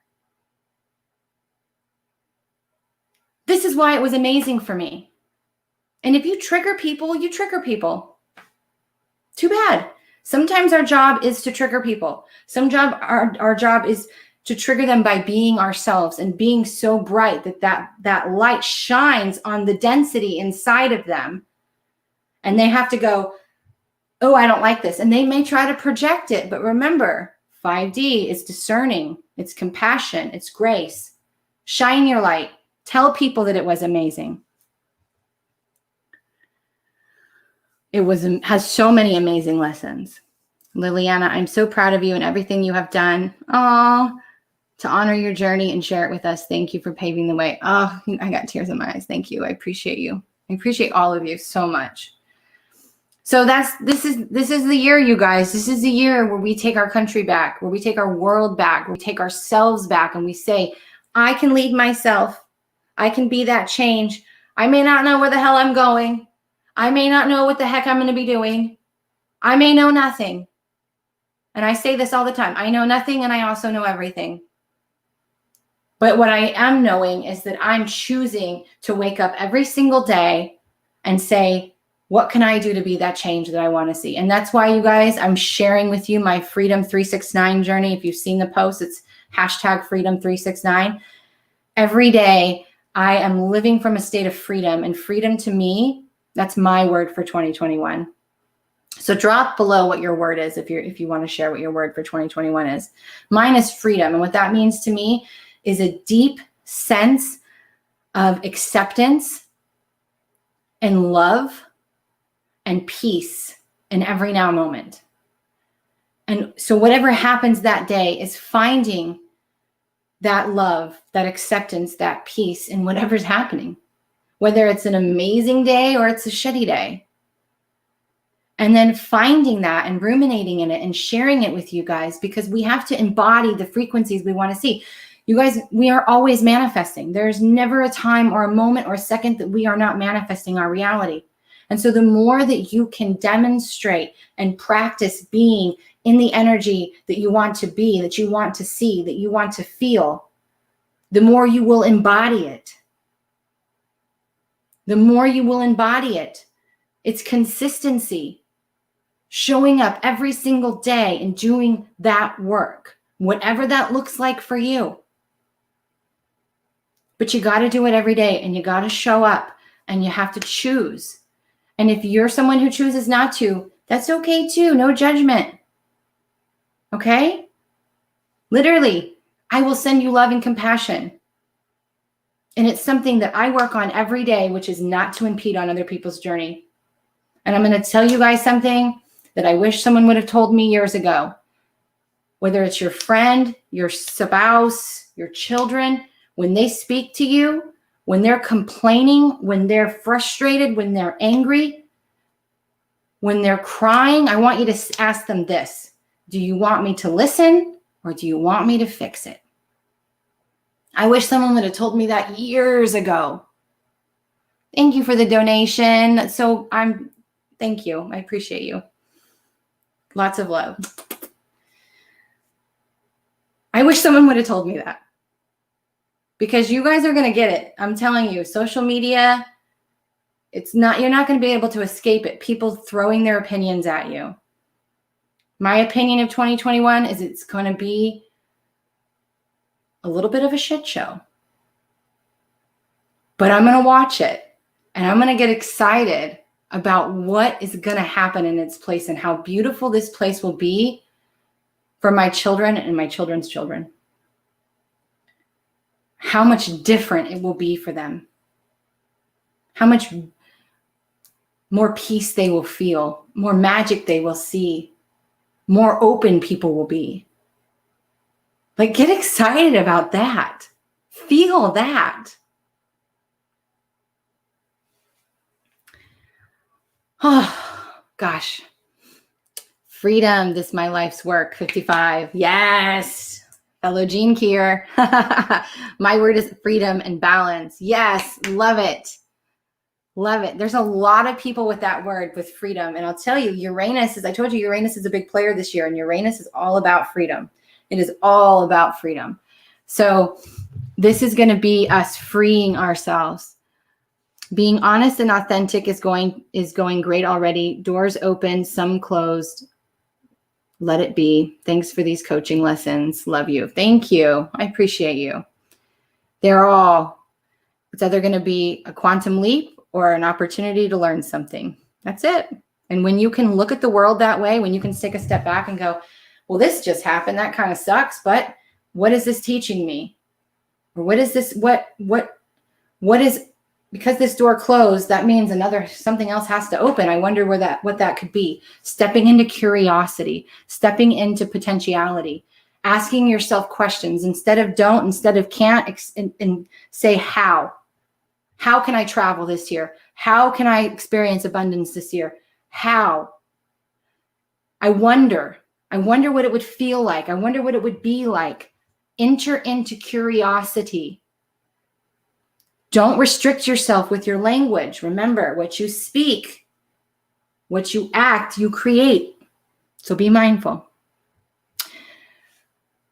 This is why it was amazing for me. And if you trigger people, you trigger people. Too bad. Sometimes our job is to trigger people. Our job is to trigger them by being ourselves and being so bright that light shines on the density inside of them. And they have to go, oh, I don't like this. And they may try to project it. But remember, 5D is discerning. It's compassion. It's grace. Shine your light. Tell people that it was amazing. It has so many amazing lessons. Liliana, I'm so proud of you and everything you have done. Oh, to honor your journey and share it with us. Thank you for paving the way. Oh, I got tears in my eyes. Thank you. I appreciate you. I appreciate all of you so much. So this is the year, you guys. This is the year where we take our country back, where we take our world back, where we take ourselves back, and we say, I can lead myself. I can be that change. I may not know where the hell I'm going. I may not know what the heck I'm going to be doing. I may know nothing. And I say this all the time. I know nothing and I also know everything. But what I am knowing is that I'm choosing to wake up every single day and say, what can I do to be that change that I want to see? And that's why, you guys, I'm sharing with you my Freedom 369 journey. If you've seen the post, it's hashtag Freedom 369. Every day I am living from a state of freedom, and freedom to me, that's my word for 2021. So drop below what your word is if you want to share what your word for 2021 is. Mine is freedom. And what that means to me is a deep sense of acceptance and love and peace in every now moment. And so whatever happens that day is finding that love, that acceptance, that peace in whatever's happening, whether it's an amazing day or it's a shitty day. And then finding that and ruminating in it and sharing it with you guys, because we have to embody the frequencies we want to see. You guys, we are always manifesting. There's never a time or a moment or a second that we are not manifesting our reality. And so the more that you can demonstrate and practice being in the energy that you want to be, that you want to see, that you want to feel, the more you will embody it. The more you will embody it. It's consistency. Showing up every single day and doing that work, whatever that looks like for you. But you got to do it every day, and you got to show up, and you have to choose. And if you're someone who chooses not to, that's okay too. No judgment. Okay? Literally, I will send you love and compassion. And it's something that I work on every day, which is not to impede on other people's journey. And I'm going to tell you guys something that I wish someone would have told me years ago. Whether it's your friend, your spouse, your children, when they speak to you, when they're complaining, when they're frustrated, when they're angry, when they're crying, I want you to ask them this. Do you want me to listen, or do you want me to fix it? I wish someone would have told me that years ago. Thank you for the donation. Thank you. I appreciate you. Lots of love. I wish someone would have told me that, because you guys are going to get it. I'm telling you, social media, you're not going to be able to escape it. People throwing their opinions at you. My opinion of 2021 is it's going to be a little bit of a shit show, but I'm going to watch it, and I'm going to get excited about what is going to happen in its place and how beautiful this place will be for my children and my children's children. How much different it will be for them. How much more peace they will feel, more magic they will see, more open people will be. Like, get excited about that. Feel that. Oh, gosh. Freedom, this is my life's work, 55. Yes. Fellow Jean here. My word is freedom and balance. Yes. Love it. Love it. There's a lot of people with that word, with freedom. And I'll tell you, Uranus is a big player this year, and Uranus is all about freedom. It is all about freedom. So this is going to be us freeing ourselves. Being honest and authentic is going great already. Doors open, some closed. Let it be. Thanks for these coaching lessons. Love you. Thank you. I appreciate you. It's either going to be a quantum leap or an opportunity to learn something. That's it. And when you can look at the world that way, when you can take a step back and go, well, this just happened. That kind of sucks, but what is this teaching me? Or what is this? What is, because this door closed, that means something else has to open. I wonder what that could be. Stepping into curiosity, stepping into potentiality, asking yourself questions instead of don't, instead of can't, and say how. How can I travel this year? How can I experience abundance this year? How? I wonder what it would feel like. I wonder what it would be like. Enter into curiosity. Don't restrict yourself with your language. Remember, what you speak, what you act, you create. So be mindful.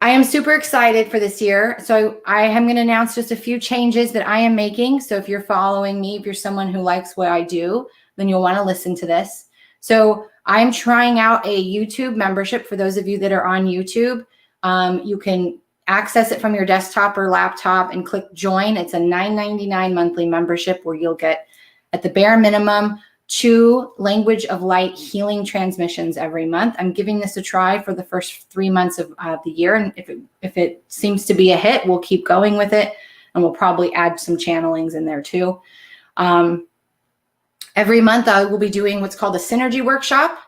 I am super excited for this year. So I am going to announce just a few changes that I am making. So if you're following me, if you're someone who likes what I do, then you'll want to listen to this. So I'm trying out a YouTube membership. For those of you that are on YouTube, you can access it from your desktop or laptop and click join. It's a $9.99 monthly membership where you'll get, at the bare minimum, 2 Language of Light healing transmissions every month. I'm giving this a try for the first 3 months of the year. And if it seems to be a hit, we'll keep going with it. And we'll probably add some channelings in there too. Every month I will be doing what's called a synergy workshop.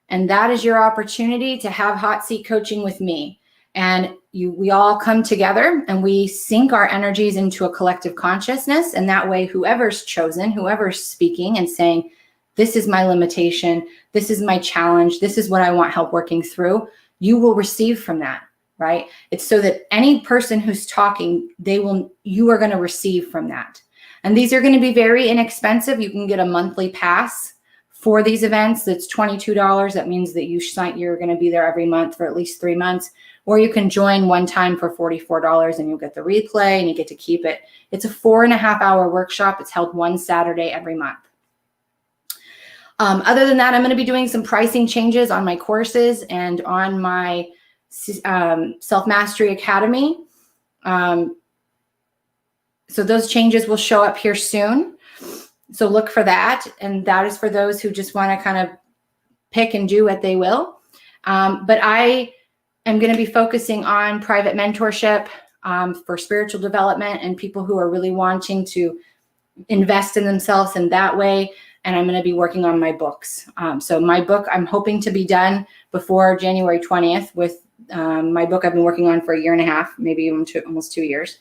And that is your opportunity to have hot seat coaching with me. And we all come together and we sync our energies into a collective consciousness. And that way, whoever's chosen, whoever's speaking and saying, this is my limitation, this is my challenge, this is what I want help working through, you will receive from that, right? It's so that any person who's talking, you are going to receive from that. And these are going to be very inexpensive. You can get a monthly pass for these events. That's $22. That means that you're going to be there every month for at least 3 months. Or you can join one time for $44 and you'll get the replay and you get to keep it. It's a 4.5-hour workshop. It's held one Saturday every month. Other than that, I'm going to be doing some pricing changes on my courses and on my Self-Mastery Academy. So those changes will show up here soon. So look for that. And that is for those who just want to kind of pick and do what they will. But I am going to be focusing on private mentorship for spiritual development and people who are really wanting to invest in themselves in that way. And I'm going to be working on my books. So my book, I'm hoping to be done before January 20th with my book I've been working on for 1.5 years, maybe even almost 2 years.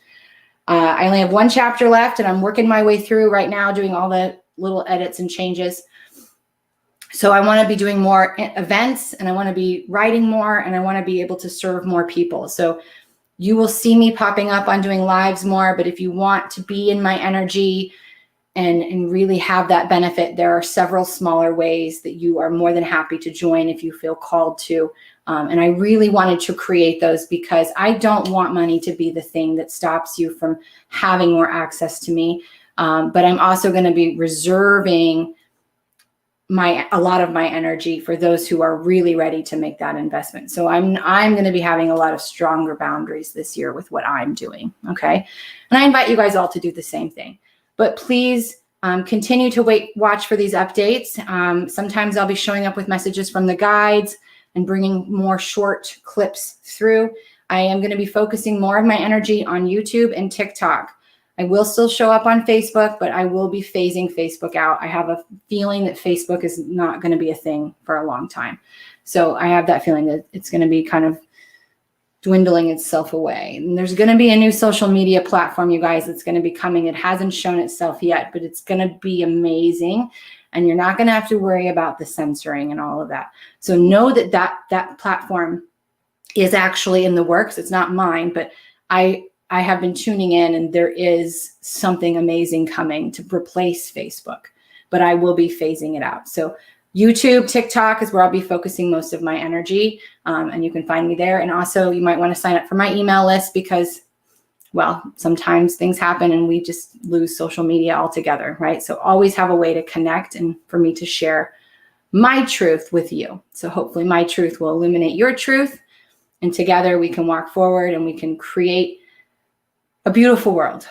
I only have 1 chapter left and I'm working my way through right now, doing all the little edits and changes. So I want to be doing more events and I want to be writing more and I want to be able to serve more people. So you will see me popping up on doing lives more, but if you want to be in my energy and really have that benefit, there are several smaller ways that you are more than happy to join if you feel called to. And I really wanted to create those because I don't want money to be the thing that stops you from having more access to me. But I'm also going to be reserving a lot of my energy for those who are really ready to make that investment. So I'm going to be having a lot of stronger boundaries this year with what I'm doing. Okay. And I invite you guys all to do the same thing. But please continue to watch for these updates. Sometimes I'll be showing up with messages from the guides and bringing more short clips through. I am going to be focusing more of my energy on YouTube and TikTok. I will still show up on Facebook, but I will be phasing Facebook out. I have a feeling that Facebook is not going to be a thing for a long time. So I have that feeling that it's going to be kind of dwindling itself away. And there's going to be a new social media platform, you guys, that's going to be coming. It hasn't shown itself yet, but it's going to be amazing. And you're not going to have to worry about the censoring and all of that. So know that platform is actually in the works. It's not mine, but I have been tuning in and there is something amazing coming to replace Facebook, but I will be phasing it out. So YouTube, TikTok is where I'll be focusing most of my energy. And you can find me there. And also you might want to sign up for my email list because, well, sometimes things happen and we just lose social media altogether, right? So always have a way to connect and for me to share my truth with you. So hopefully my truth will illuminate your truth and together we can walk forward and we can create a beautiful world.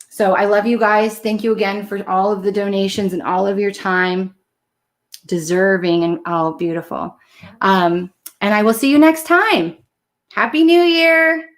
So I love you guys. Thank you again for all of the donations and all of your time. Deserving and all beautiful. And I will see you next time. Happy New Year.